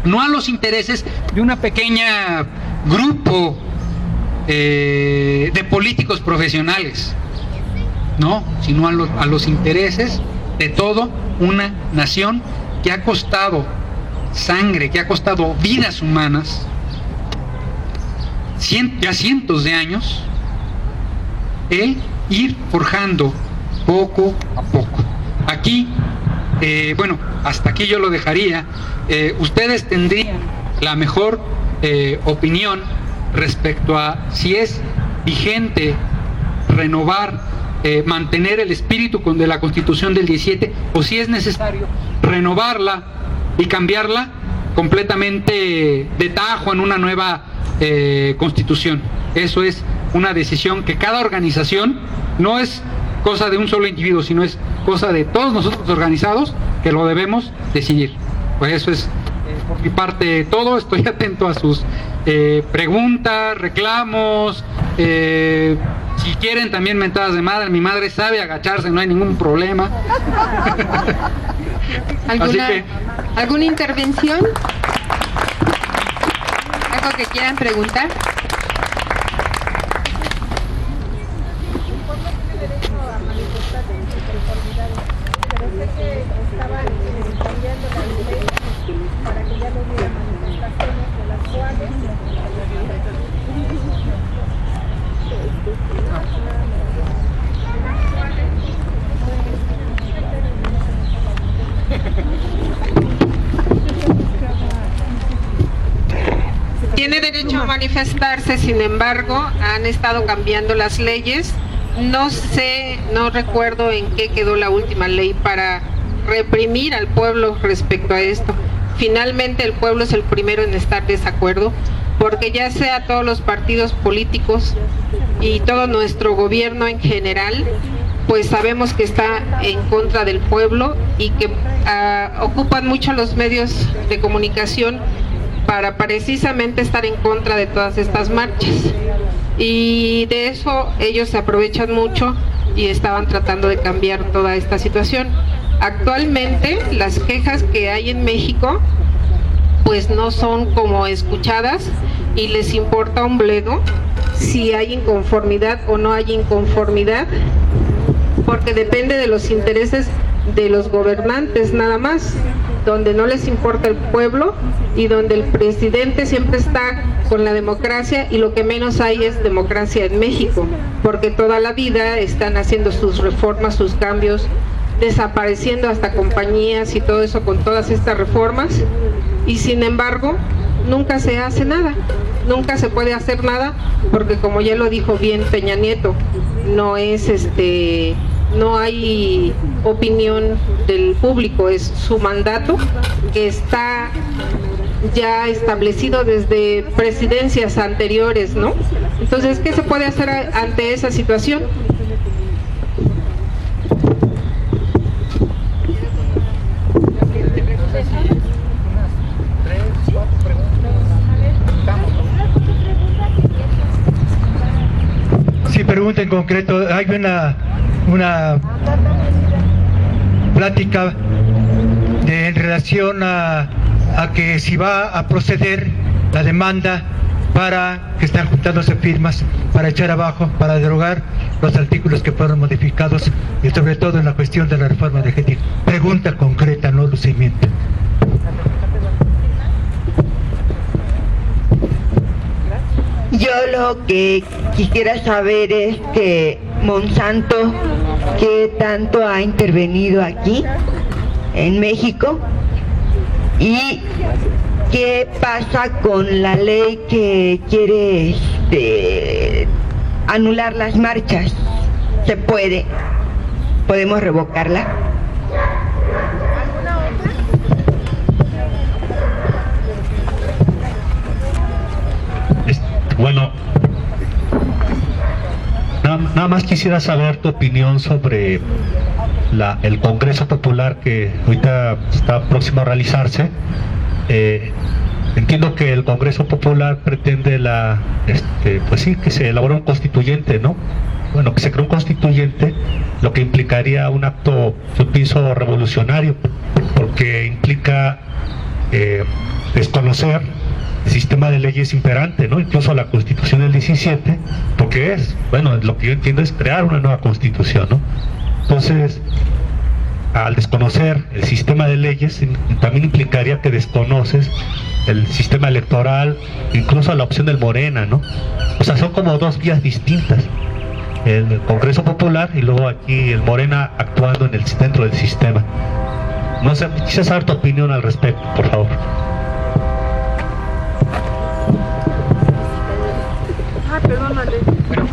no a los intereses de una pequeña grupo de políticos profesionales, no, sino a los intereses de toda una nación que ha costado sangre, que ha costado vidas humanas, ya cientos de años, el ir forjando poco a poco. Aquí, bueno, hasta aquí yo lo dejaría. Ustedes tendrían la mejor opinión respecto a si es vigente renovar, mantener el espíritu de la Constitución del 17, o si es necesario renovarla y cambiarla completamente de tajo en una nueva Constitución. Eso es una decisión que cada organización, no es cosa de un solo individuo, sino es cosa de todos nosotros organizados, que lo debemos decidir. Pues eso es por mi parte todo. Estoy atento a sus preguntas, reclamos, si quieren también mentadas de madre. Mi madre sabe agacharse, no hay ningún problema. ¿Alguna intervención? ¿Algo que quieran preguntar? Tiene derecho a manifestarse, sin embargo, han estado cambiando las leyes. No sé, no recuerdo en qué quedó la última ley para reprimir al pueblo respecto a esto. Finalmente el pueblo es el primero en estar de desacuerdo, porque ya sea todos los partidos políticos y todo nuestro gobierno en general, pues sabemos que está en contra del pueblo y que ocupan mucho los medios de comunicación para precisamente estar en contra de todas estas marchas, y de eso ellos se aprovechan mucho y estaban tratando de cambiar toda esta situación. Actualmente las quejas que hay en México pues no son como escuchadas, y les importa un bledo si hay inconformidad o no hay inconformidad, porque depende de los intereses de los gobernantes nada más, donde no les importa el pueblo y donde el presidente siempre está con la democracia, y lo que menos hay es democracia en México, porque toda la vida están haciendo sus reformas, sus cambios, desapareciendo hasta compañías y todo eso con todas estas reformas, y sin embargo nunca se hace nada, nunca se puede hacer nada, porque como ya lo dijo bien Peña Nieto, no es no hay opinión del público, es su mandato que está ya establecido desde presidencias anteriores, ¿no? Entonces, ¿qué se puede hacer ante esa situación? Sí, pregunta en concreto. Hay una plática en relación a que si va a proceder la demanda para que están juntándose firmas para echar abajo, para derogar los artículos que fueron modificados, y sobre todo en la cuestión de la reforma energética. Pregunta concreta, no lucimiento. Yo lo que quisiera saber es que Monsanto, ¿qué tanto ha intervenido aquí en México? ¿Y qué pasa con la ley que quiere anular las marchas? ¿Se puede? ¿Podemos revocarla? Bueno, nada más quisiera saber tu opinión sobre el Congreso Popular que ahorita está próximo a realizarse. Entiendo que el Congreso Popular pretende pues sí, que se elabore un constituyente, ¿no? bueno, que se cree un constituyente, lo que implicaría un acto, yo pienso, revolucionario, porque implica desconocer el sistema de leyes imperante, ¿no? Incluso la Constitución del 17, porque bueno, lo que yo entiendo es crear una nueva Constitución, ¿no? Entonces, al desconocer el sistema de leyes, también implicaría que desconoces el sistema electoral, incluso la opción del Morena, ¿no? O sea, son como dos vías distintas. El Congreso Popular y luego aquí el Morena actuando dentro del sistema. No sé, quisiera saber tu opinión al respecto, por favor. Bueno,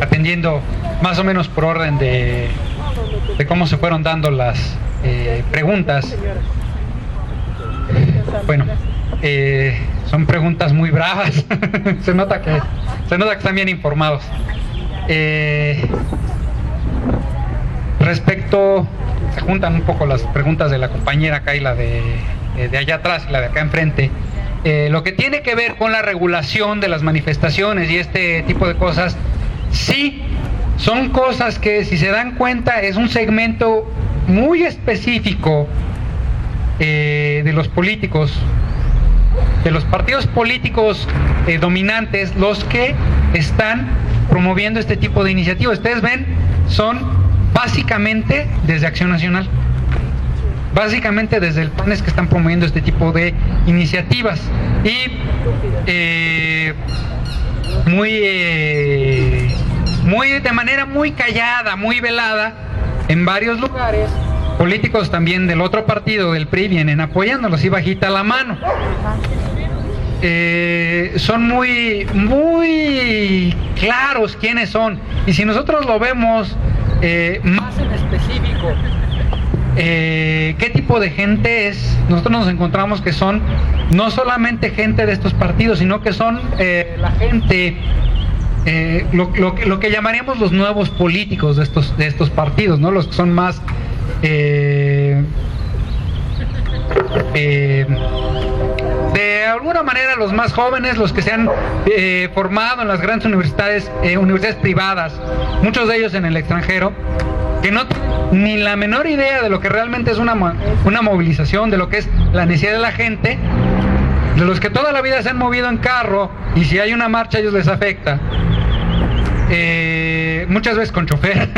atendiendo más o menos por orden de cómo se fueron dando las preguntas. Bueno, son preguntas muy bravas. se nota que están bien informados. Se juntan un poco las preguntas de la compañera acá y la de allá atrás y la de acá enfrente. Lo que tiene que ver con la regulación de las manifestaciones y este tipo de cosas, sí, son cosas que, si se dan cuenta, es un segmento muy específico de los políticos, de los partidos políticos dominantes, los que están promoviendo este tipo de iniciativas. Ustedes ven, son básicamente desde Acción Nacional. Básicamente desde el PAN es que están promoviendo este tipo de iniciativas y de manera muy callada, muy velada, en varios lugares, políticos también del otro partido, del PRI, vienen apoyándolos y bajita la mano. Son muy claros quiénes son, y si nosotros lo vemos más en específico, qué tipo de gente es, nosotros nos encontramos que son no solamente gente de estos partidos, sino que son la gente, lo que llamaríamos los nuevos políticos de estos partidos, ¿no? Los que son más de alguna manera los más jóvenes, los que se han formado en las grandes universidades privadas, muchos de ellos en el extranjero, que no tienen ni la menor idea de lo que realmente es una movilización, de lo que es la necesidad de la gente, de los que toda la vida se han movido en carro y si hay una marcha a ellos les afecta, muchas veces con chofer,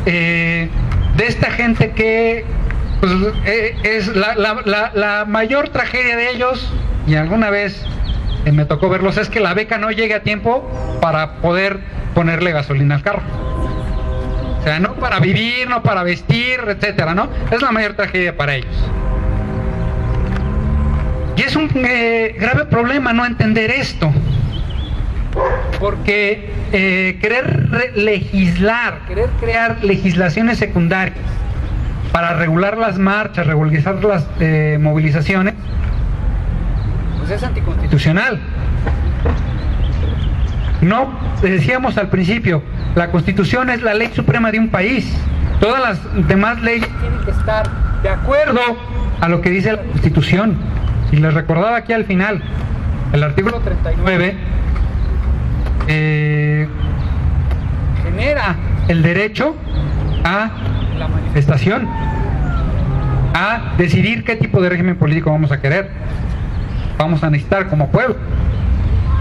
de esta gente que pues, es la mayor tragedia de ellos, y alguna vez me tocó verlos, es que la beca no llegue a tiempo para poder ponerle gasolina al carro. O sea, no para vivir, no para vestir, etcétera, ¿no? Es la mayor tragedia para ellos. Y es un grave problema no entender esto. Porque querer legislar, querer crear legislaciones secundarias para regular las marchas, regularizar las movilizaciones, pues es anticonstitucional. No, decíamos al principio, la Constitución es la ley suprema de un país. Todas las demás leyes tienen que estar de acuerdo a lo que dice la Constitución. Y les recordaba aquí al final, el artículo 39 genera el derecho a la manifestación, a decidir qué tipo de régimen político vamos a querer, vamos a necesitar como pueblo.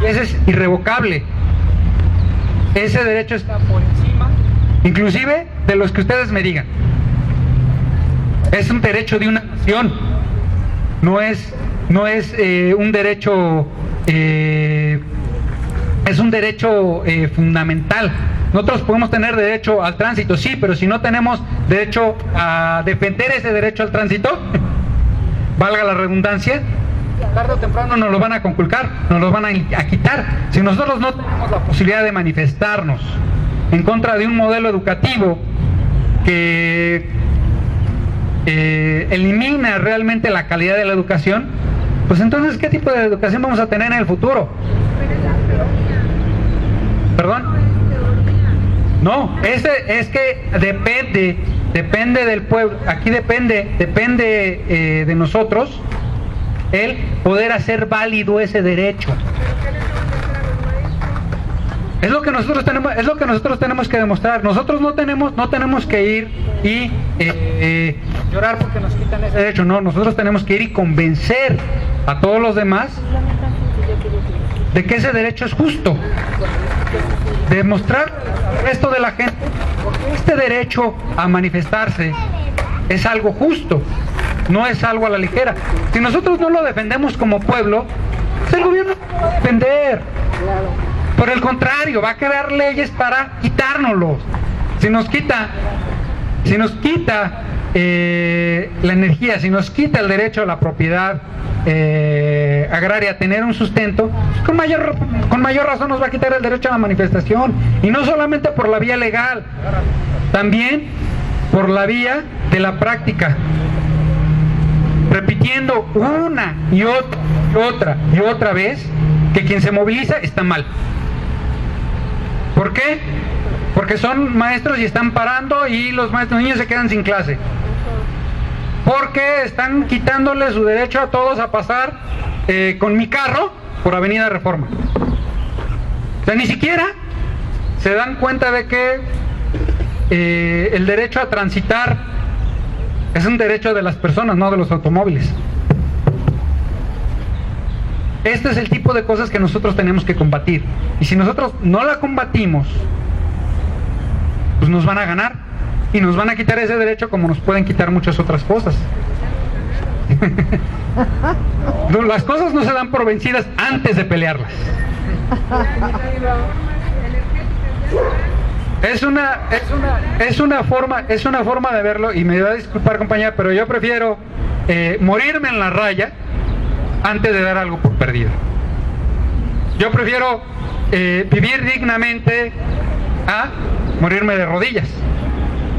Y ese es irrevocable. Ese derecho está por encima, inclusive, de los que ustedes me digan. Es un derecho de una nación. No es un derecho, es un derecho fundamental. Nosotros podemos tener derecho al tránsito, sí, pero si no tenemos derecho a defender ese derecho al tránsito, valga la redundancia, tarde o temprano nos lo van a conculcar, nos lo van a quitar. Si nosotros no tenemos la posibilidad de manifestarnos en contra de un modelo educativo que elimina realmente la calidad de la educación, pues entonces ¿qué tipo de educación vamos a tener en el futuro? ¿Perdón? No, es que depende del pueblo. Aquí depende de nosotros el poder hacer válido ese derecho. Es lo que nosotros tenemos que demostrar. Nosotros no tenemos que ir y llorar porque nos quitan ese derecho. No, nosotros tenemos que ir y convencer a todos los demás de que ese derecho es justo. Demostrar al resto de la gente que este derecho a manifestarse es algo justo, no es algo a la ligera. Si nosotros no lo defendemos como pueblo, pues el gobierno no lo va a defender. Por el contrario, va a crear leyes para quitárnoslos. Si nos quita la energía, si nos quita el derecho a la propiedad agraria, a tener un sustento, con mayor razón nos va a quitar el derecho a la manifestación. Y no solamente por la vía legal, también por la vía de la práctica, repitiendo una y otra vez que quien se moviliza está mal. ¿Por qué? Porque son maestros y están parando y los niños se quedan sin clase. Porque están quitándole su derecho a todos a pasar con mi carro por Avenida Reforma. O sea, ni siquiera se dan cuenta de que el derecho a transitar es un derecho de las personas, no de los automóviles. Este es el tipo de cosas que nosotros tenemos que combatir. Y si nosotros no la combatimos, pues nos van a ganar y nos van a quitar ese derecho, como nos pueden quitar muchas otras cosas. Las cosas no se dan por vencidas antes de pelearlas. Es una forma de verlo, y me va a disculpar, compañera, pero yo prefiero morirme en la raya antes de dar algo por perdido. Yo prefiero vivir dignamente a morirme de rodillas.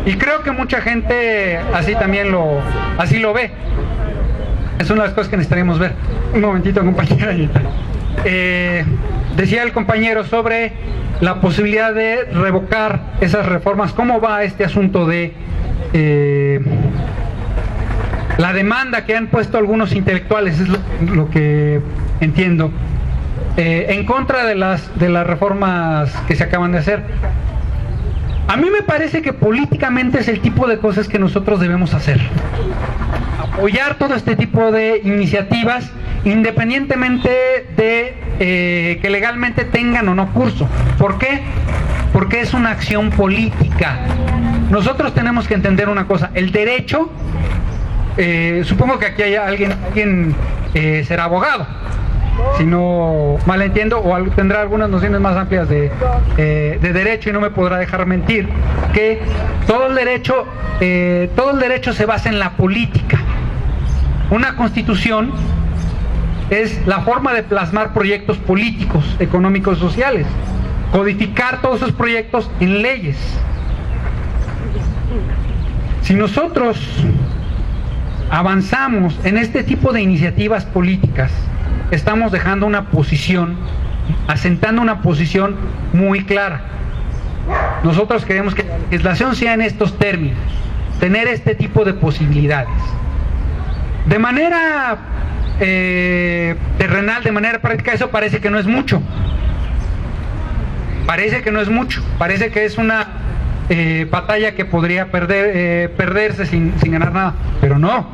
Y creo que mucha gente así también lo ve. Es una de las cosas que necesitaríamos ver. Un momentito, compañera. Decía el compañero sobre la posibilidad de revocar esas reformas. ¿Cómo va este asunto de la demanda que han puesto algunos intelectuales? Es lo que entiendo, en contra de las reformas que se acaban de hacer. A mí me parece que políticamente es el tipo de cosas que nosotros debemos hacer. Apoyar todo este tipo de iniciativas, independientemente de que legalmente tengan o no curso. ¿Por qué? Porque es una acción política. Nosotros tenemos que entender una cosa: el derecho, supongo que aquí hay alguien será abogado, si no mal entiendo, o tendrá algunas nociones más amplias de derecho, y no me podrá dejar mentir que todo el derecho se basa en la política. Una constitución es la forma de plasmar proyectos políticos, económicos, sociales, codificar todos esos proyectos en leyes. Si nosotros avanzamos en este tipo de iniciativas políticas, estamos dejando una posición, asentando una posición muy clara. Nosotros queremos que la legislación sea en estos términos, tener este tipo de posibilidades. De manera terrenal, de manera práctica, eso parece que no es mucho. Parece que es una batalla que podría perderse sin ganar nada, pero no.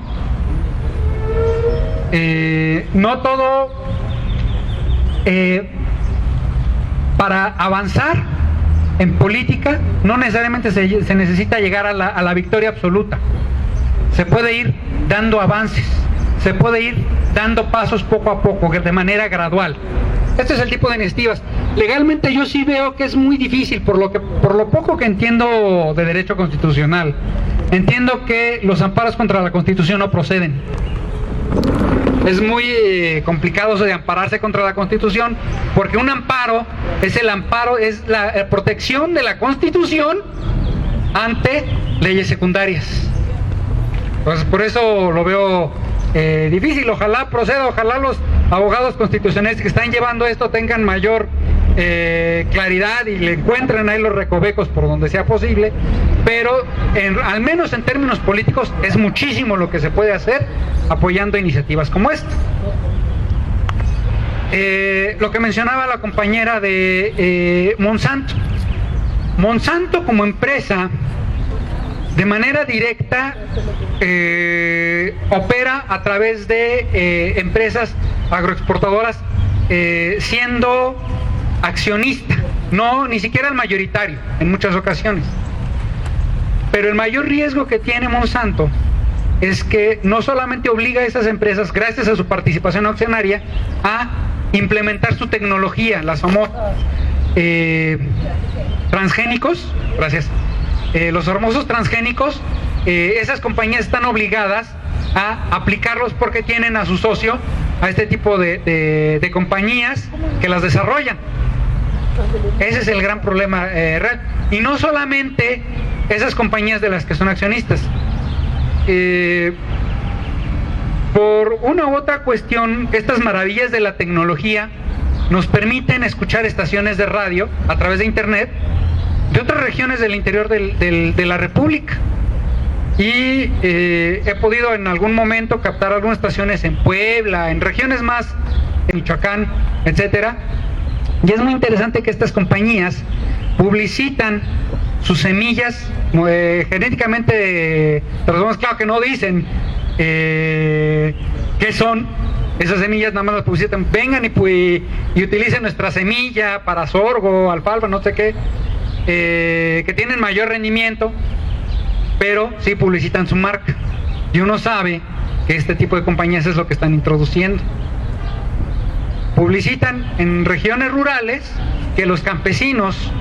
No todo, para avanzar en política no necesariamente se necesita llegar a la victoria absoluta. Se puede ir dando avances, se puede ir dando pasos poco a poco, de manera gradual. Este es el tipo de iniciativas. Legalmente yo sí veo que es muy difícil, por lo poco que entiendo de derecho constitucional. Entiendo que los amparos contra la Constitución no proceden. Es muy complicado eso de ampararse contra la Constitución, porque un amparo es la protección de la Constitución ante leyes secundarias. Entonces, por eso lo veo difícil. Ojalá proceda, ojalá los abogados constitucionales que están llevando esto tengan mayor claridad y le encuentren ahí los recovecos por donde sea posible, pero al menos en términos políticos es muchísimo lo que se puede hacer apoyando iniciativas como esta. lo que mencionaba la compañera de Monsanto. Monsanto como empresa, de manera directa, opera a través de empresas agroexportadoras, siendo accionista, no, ni siquiera el mayoritario en muchas ocasiones. Pero el mayor riesgo que tiene Monsanto es que no solamente obliga a esas empresas, gracias a su participación accionaria, a implementar su tecnología, las famosas transgénicos, gracias, los famosos transgénicos, esas compañías están obligadas a aplicarlos porque tienen a su socio, a este tipo de compañías que las desarrollan. Ese es el gran problema real. Y no solamente esas compañías de las que son accionistas. Por una u otra cuestión, estas maravillas de la tecnología nos permiten escuchar estaciones de radio a través de internet de otras regiones del interior de la República. Y he podido en algún momento captar algunas estaciones en Puebla, en regiones más, en Michoacán, etcétera. Y es muy interesante que estas compañías publicitan sus semillas genéticamente transformadas. Claro que no dicen qué son esas semillas, nada más las publicitan. Vengan y utilicen nuestra semilla para sorgo, alfalfa, no sé qué, que tienen mayor rendimiento, pero sí publicitan su marca. Y uno sabe que este tipo de compañías es lo que están introduciendo. Publicitan en regiones rurales que los campesinos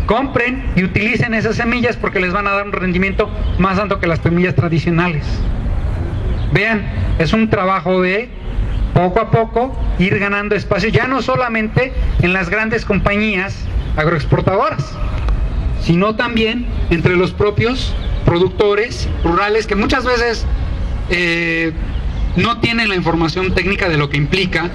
compren y utilicen esas semillas porque les van a dar un rendimiento más alto que las semillas tradicionales. Vean, es un trabajo de poco a poco ir ganando espacio, ya no solamente en las grandes compañías agroexportadoras, sino también entre los propios productores rurales que muchas veces no tienen la información técnica de lo que implica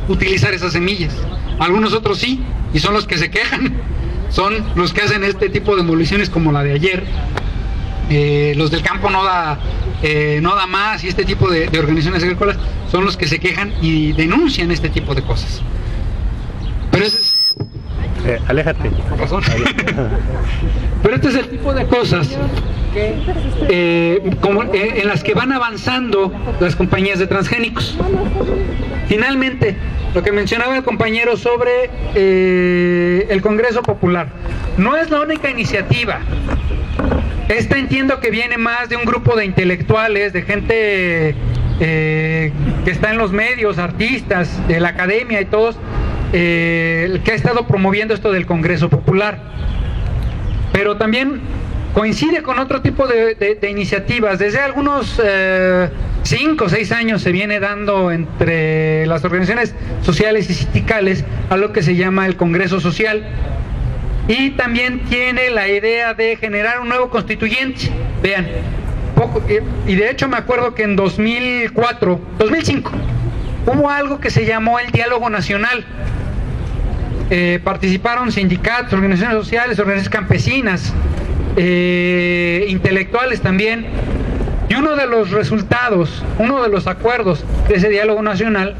utilizar esas semillas. Algunos otros sí, y son los que se quejan, son los que hacen este tipo de movilizaciones como la de ayer. Los del campo no da más, y este tipo de organizaciones agrícolas son los que se quejan y denuncian este tipo de cosas. Pero ese es... aléjate. Por razón. Pero este es el tipo de cosas en las que van avanzando las compañías de transgénicos. Finalmente, lo que mencionaba el compañero sobre el Congreso Popular, no es la única iniciativa. Esta entiendo que viene más de un grupo de intelectuales, de gente que está en los medios, artistas, de la academia y todos, que ha estado promoviendo esto del Congreso Popular. Pero también coincide con otro tipo de iniciativas. Desde algunos 5 o 6 años se viene dando entre las organizaciones sociales y sindicales algo que se llama el Congreso Social. Y también tiene la idea de generar un nuevo constituyente. Vean, y de hecho me acuerdo que en 2005 hubo algo que se llamó el Diálogo Nacional. Participaron sindicatos, organizaciones sociales, organizaciones campesinas, intelectuales también. Y uno de los resultados, uno de los acuerdos de ese diálogo nacional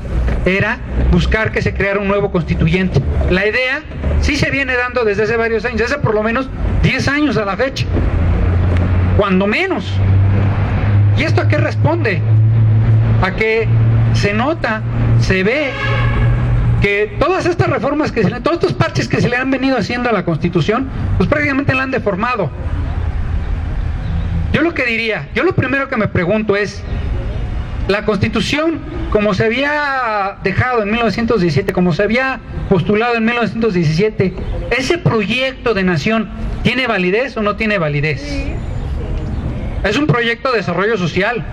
era buscar que se creara un nuevo constituyente. La idea sí se viene dando desde hace varios años, desde por lo menos 10 años a la fecha, cuando menos. ¿Y esto a qué responde? A que se nota, se ve que todas estas reformas, todos estos parches que se le han venido haciendo a la Constitución, pues prácticamente la han deformado. Yo lo que diría, yo lo primero que me pregunto es, la Constitución, como se había dejado en 1917, como se había postulado en 1917, ¿ese proyecto de nación tiene validez o no tiene validez? Es un proyecto de desarrollo social,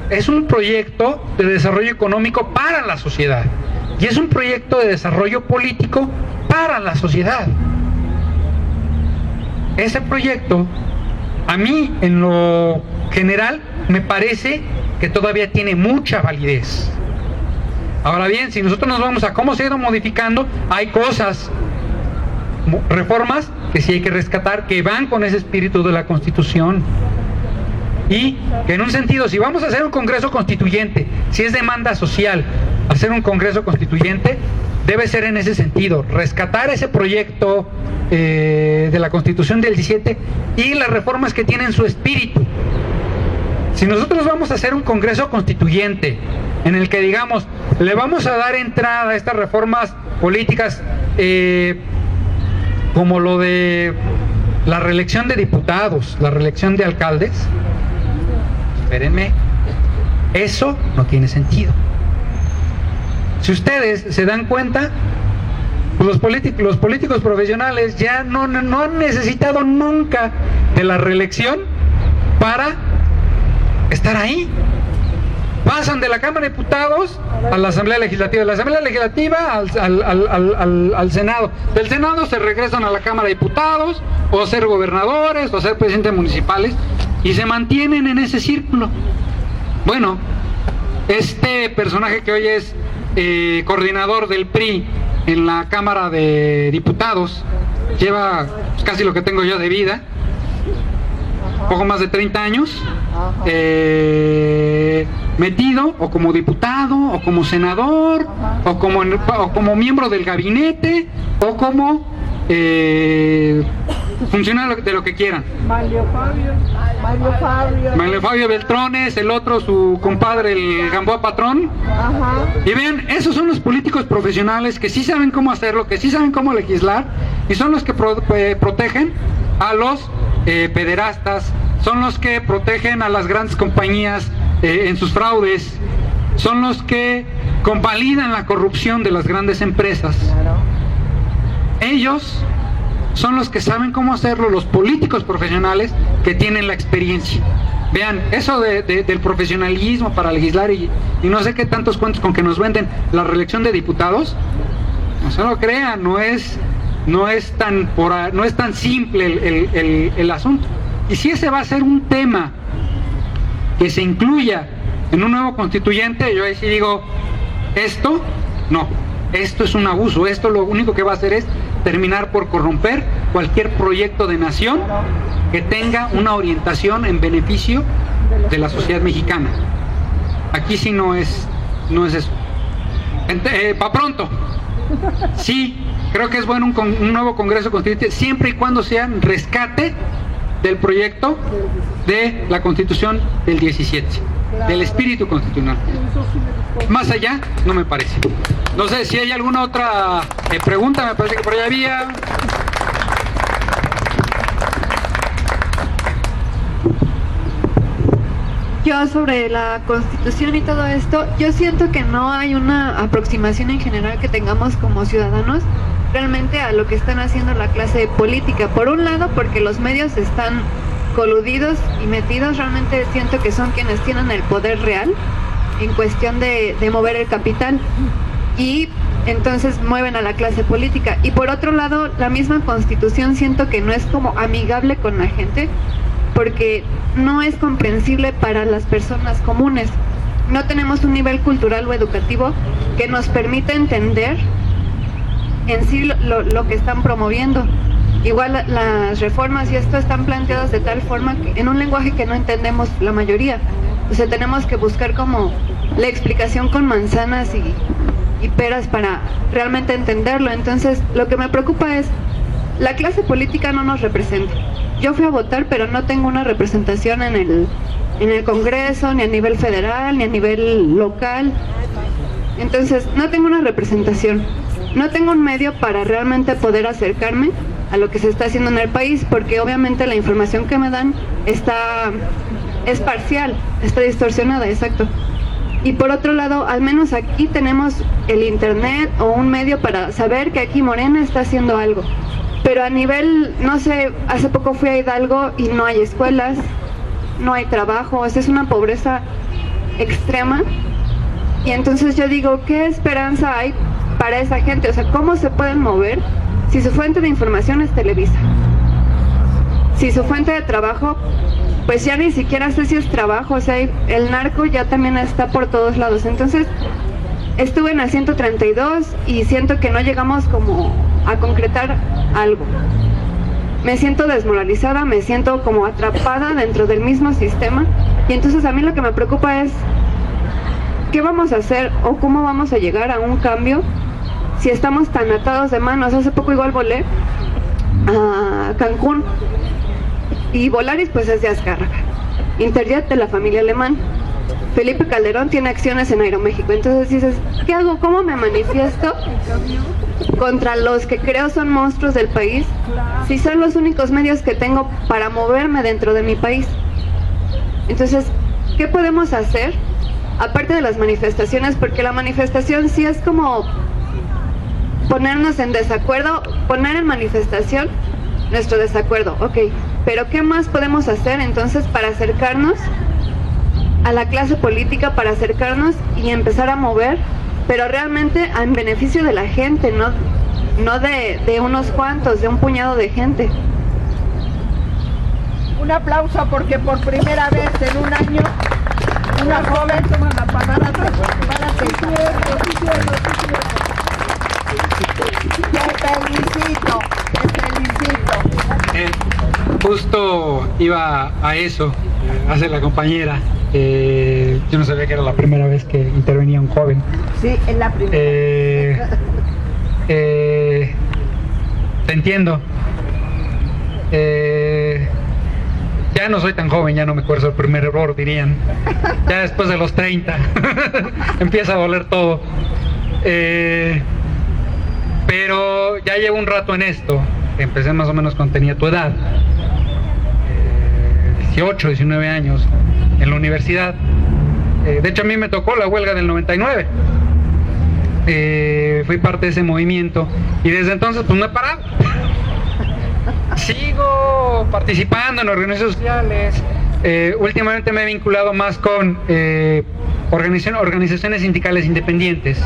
es un proyecto de desarrollo económico para la sociedad, y es un proyecto de desarrollo político para la sociedad. Ese proyecto, a mí, en lo general, me parece que todavía tiene mucha validez. Ahora bien, si nosotros nos vamos a cómo se ha ido modificando, hay cosas, reformas que sí hay que rescatar, que van con ese espíritu de la Constitución. Y que en un sentido, si vamos a hacer un congreso constituyente, si es demanda social hacer un congreso constituyente, debe ser en ese sentido, rescatar ese proyecto de la Constitución del 17 y las reformas que tienen su espíritu. Si nosotros vamos a hacer un congreso constituyente en el que digamos, le vamos a dar entrada a estas reformas políticas como lo de la reelección de diputados, la reelección de alcaldes, espérenme, eso no tiene sentido. Si ustedes se dan cuenta, los políticos profesionales ya no han necesitado nunca de la reelección para estar ahí. Pasan de la Cámara de Diputados a la Asamblea Legislativa, de la Asamblea Legislativa al Senado, del Senado se regresan a la Cámara de Diputados, o a ser gobernadores, o a ser presidentes municipales, y se mantienen en ese círculo. Bueno, este personaje que hoy es coordinador del PRI en la Cámara de Diputados, lleva casi lo que tengo yo de vida, poco más de 30 años, metido o como diputado, o como senador, o como miembro del gabinete, o como funcionario de lo que quieran. Mario Fabio Beltrones, el otro, su compadre, el Gamboa Patrón. Y vean, esos son los políticos profesionales que sí saben cómo hacerlo, que sí saben cómo legislar, y son los que protegen a los pederastas, son los que protegen a las grandes compañías en sus fraudes, son los que convalidan la corrupción de las grandes empresas. Ellos son los que saben cómo hacerlo, los políticos profesionales que tienen la experiencia. Vean, eso del profesionalismo para legislar y no sé qué tantos cuentos con que nos venden la reelección de diputados, no se lo crean, no es tan simple el asunto. Y si ese va a ser un tema que se incluya en un nuevo constituyente, yo ahí sí digo, esto es un abuso, esto lo único que va a hacer es terminar por corromper cualquier proyecto de nación que tenga una orientación en beneficio de la sociedad mexicana. Aquí sí no es eso. Pa' pronto, sí, creo que es bueno un nuevo congreso constituyente, siempre y cuando sea un rescate del proyecto de la Constitución del 17, del espíritu constitucional. Más allá, no me parece. No sé si hay alguna otra pregunta, me parece que por ahí había. Yo sobre la Constitución y todo esto, yo siento que no hay una aproximación en general que tengamos como ciudadanos realmente a lo que están haciendo la clase política. Por un lado, porque los medios están coludidos y metidos, realmente siento que son quienes tienen el poder real en cuestión de mover el capital, y entonces mueven a la clase política. Y por otro lado, la misma Constitución siento que no es como amigable con la gente, porque no es comprensible para las personas comunes. No tenemos un nivel cultural o educativo que nos permita entender en sí lo que están promoviendo. Igual las reformas y esto están planteadas de tal forma que en un lenguaje que no entendemos la mayoría. O sea, tenemos que buscar como la explicación con manzanas y peras para realmente entenderlo. Entonces, lo que me preocupa es, la clase política no nos representa. Yo fui a votar, pero no tengo una representación en el Congreso, ni a nivel federal, ni a nivel local. Entonces, no tengo una representación. No tengo un medio para realmente poder acercarme a lo que se está haciendo en el país, porque obviamente la información que me dan es parcial, está distorsionada, exacto. Y por otro lado, al menos aquí tenemos el internet o un medio para saber que aquí Morena está haciendo algo. Pero a nivel, no sé, hace poco fui a Hidalgo y no hay escuelas, no hay trabajo, o sea, es una pobreza extrema. Y entonces yo digo, ¿qué esperanza hay para esa gente? O sea, ¿cómo se pueden mover si su fuente de información es Televisa? Si su fuente de trabajo, pues ya ni siquiera sé si es trabajo, o sea, el narco ya también está por todos lados. Entonces, estuve en el 132 y siento que no llegamos como a concretar algo. me siento desmoralizada, me siento como atrapada dentro del mismo sistema. Y entonces a mí lo que me preocupa es ¿qué vamos a hacer o cómo vamos a llegar a un cambio si estamos tan atados de manos? Hace poco igual volé a Cancún, y Volaris pues es de Azcárraga, Interjet de la familia Alemán, Felipe Calderón tiene acciones en Aeroméxico. Entonces dices, ¿qué hago? ¿Cómo me manifiesto contra los que creo son monstruos del país si son los únicos medios que tengo para moverme dentro de mi país? Entonces, ¿qué podemos hacer aparte de las manifestaciones? Porque la manifestación sí es como ponernos en desacuerdo, poner en manifestación nuestro desacuerdo, ok, pero ¿qué más podemos hacer entonces para acercarnos a la clase política, para acercarnos y empezar a mover, pero realmente en beneficio de la gente, no de unos cuantos, de un puñado de gente? Un aplauso porque por primera vez en un año una joven toma la palabra para Te felicito. Justo iba a eso, hace la compañera. Yo no sabía que era la primera vez que intervenía un joven. Sí, es la primera. Te entiendo. Ya no soy tan joven, ya no me acuerdo el primer error, dirían. Ya después de los 30 empieza a doler todo. Pero ya llevo un rato en esto. Empecé más o menos cuando tenía tu edad, 18, 19 años, en la universidad. De hecho, a mí me tocó la huelga del 99. Fui parte de ese movimiento y desde entonces pues no he parado. Sigo participando en organizaciones sociales. Últimamente me he vinculado más con organizaciones sindicales independientes,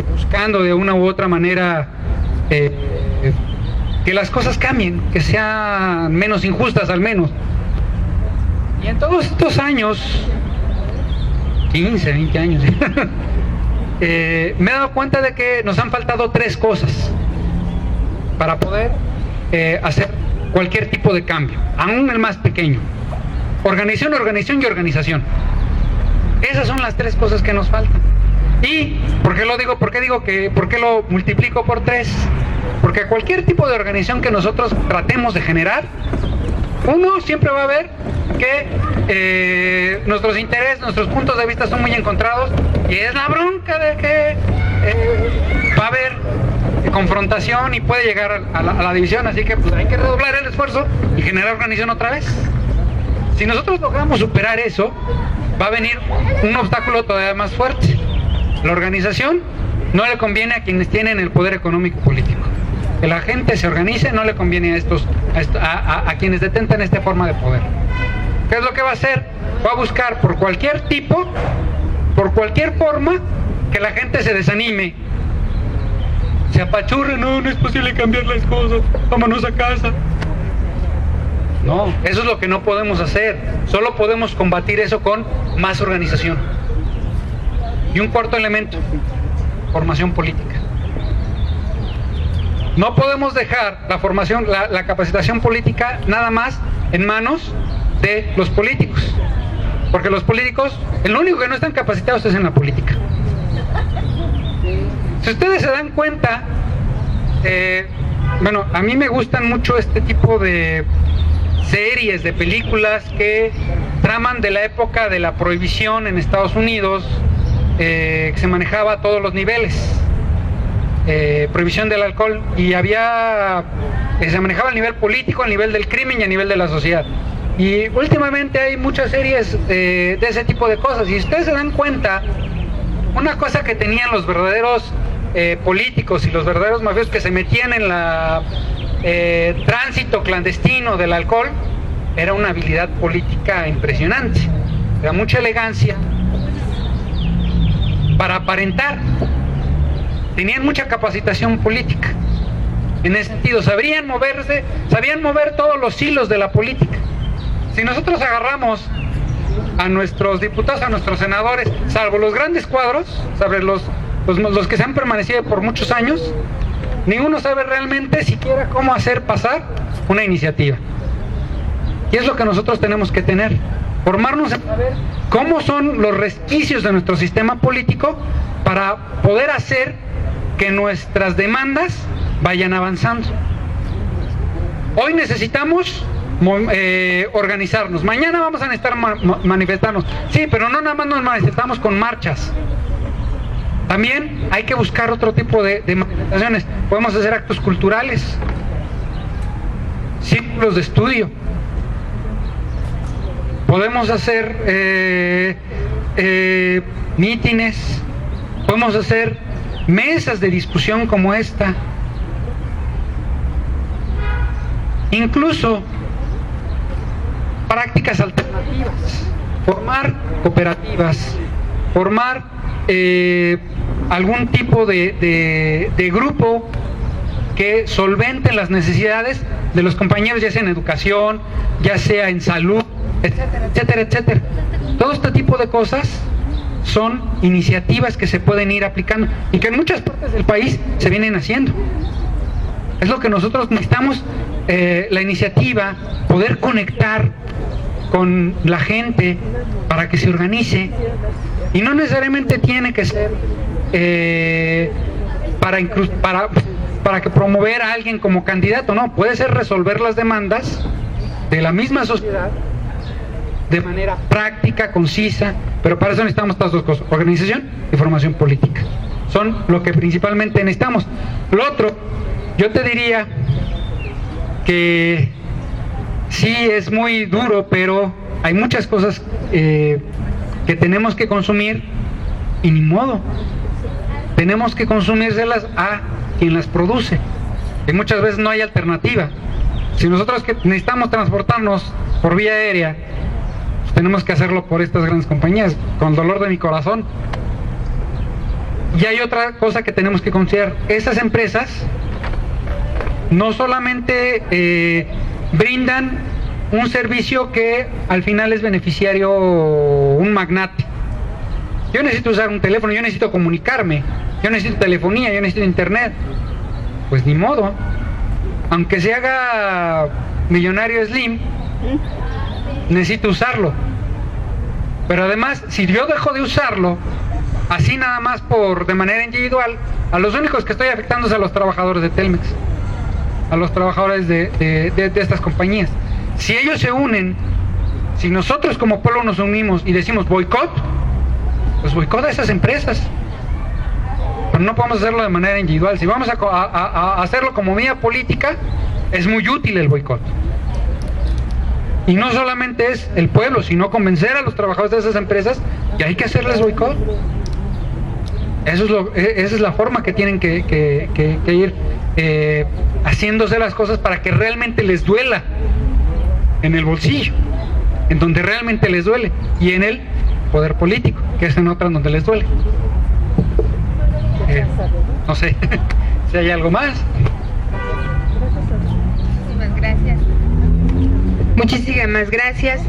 buscando de una u otra manera que las cosas cambien, que sean menos injustas al menos. Y en todos estos años, 15, 20 años, me he dado cuenta de que nos han faltado 3 cosas para poder hacer cualquier tipo de cambio, aún el más pequeño: organización, organización y organización. Esas son las 3 cosas que nos faltan. ¿Y por qué lo digo? ¿Por qué lo multiplico por 3? Porque cualquier tipo de organización que nosotros tratemos de generar, uno, siempre va a ver que nuestros intereses, nuestros puntos de vista son muy encontrados, y es la bronca de que va a haber confrontación y puede llegar a la división. Así que pues hay que redoblar el esfuerzo y generar organización otra vez. Si nosotros logramos superar eso, va a venir un obstáculo todavía más fuerte. La organización no le conviene a quienes tienen el poder económico y político. Que la gente se organice no le conviene a quienes detentan esta forma de poder. ¿Qué es lo que va a hacer? Va a buscar por cualquier tipo, por cualquier forma, que la gente se desanime, se apachurre. No es posible cambiar las cosas, vámonos a casa. No, eso es lo que no podemos hacer. Solo podemos combatir eso con más organización. Y un cuarto elemento: formación política. No podemos dejar la formación, la capacitación política nada más en manos de los políticos, porque los políticos, el único que no están capacitados es en la política. Si ustedes se dan cuenta, a mí me gustan mucho este tipo de series, de películas que traman de la época de la prohibición en Estados Unidos, que se manejaba a todos los niveles. Prohibición del alcohol, y se manejaba a nivel político, a nivel del crimen y a nivel de la sociedad. Y últimamente hay muchas series de ese tipo de cosas, y ustedes se dan cuenta, una cosa que tenían los verdaderos políticos y los verdaderos mafiosos que se metían en la tránsito clandestino del alcohol, era una habilidad política impresionante, era mucha elegancia para aparentar. Tenían mucha capacitación política. En ese sentido, sabían mover todos los hilos de la política. Si nosotros agarramos a nuestros diputados, a nuestros senadores, salvo los grandes cuadros, ¿sabes? Los que se han permanecido por muchos años, ninguno sabe realmente siquiera cómo hacer pasar una iniciativa. Y es lo que nosotros tenemos que tener, formarnos en saber cómo son los resquicios de nuestro sistema político para poder hacer que nuestras demandas vayan avanzando. Hoy necesitamos organizarnos, mañana vamos a necesitar manifestarnos, sí, pero no nada más nos manifestamos con marchas, también hay que buscar otro tipo de manifestaciones. Podemos hacer actos culturales, círculos de estudio, podemos hacer mítines, podemos hacer mesas de discusión como esta, incluso prácticas alternativas, formar cooperativas, formar algún tipo de grupo que solvente las necesidades de los compañeros, ya sea en educación, ya sea en salud, etcétera, etcétera, etcétera. Todo este tipo de cosas son iniciativas que se pueden ir aplicando y que en muchas partes del país se vienen haciendo. Es lo que nosotros necesitamos, la iniciativa, poder conectar con la gente para que se organice, y no necesariamente tiene que ser para que promover a alguien como candidato, no, puede ser resolver las demandas de la misma sociedad de manera práctica, concisa, pero para eso necesitamos estas dos cosas, organización y formación política. Son lo que principalmente necesitamos. Lo otro, yo te diría que sí es muy duro, pero hay muchas cosas que tenemos que consumir y ni modo. Tenemos que consumírselas a quien las produce. Y muchas veces no hay alternativa. Si nosotros que necesitamos transportarnos por vía aérea, pues tenemos que hacerlo por estas grandes compañías, con dolor de mi corazón. Y hay otra cosa que tenemos que considerar. Esas empresas no solamente brindan un servicio que al final es beneficiario un magnate. Yo necesito usar un teléfono, yo necesito comunicarme, yo necesito telefonía, yo necesito internet. Pues ni modo. Aunque se haga millonario Slim, necesito usarlo. Pero además, si yo dejo de usarlo, así nada más de manera individual, a los únicos que estoy afectando es a los trabajadores de Telmex, a los trabajadores de estas compañías. Si ellos se unen, si nosotros como pueblo nos unimos y decimos boicot, pues boicot a esas empresas. Pero no podemos hacerlo de manera individual. Si vamos a hacerlo como medida política, es muy útil el boicot. Y no solamente es el pueblo, sino convencer a los trabajadores de esas empresas que hay que hacerles boicot. Esa es la forma que tienen que ir haciéndose las cosas para que realmente les duela en el bolsillo, en donde realmente les duele, y en el poder político, que es en otra donde les duele. No sé si hay algo más. Muchísimas gracias. Muchísimas gracias.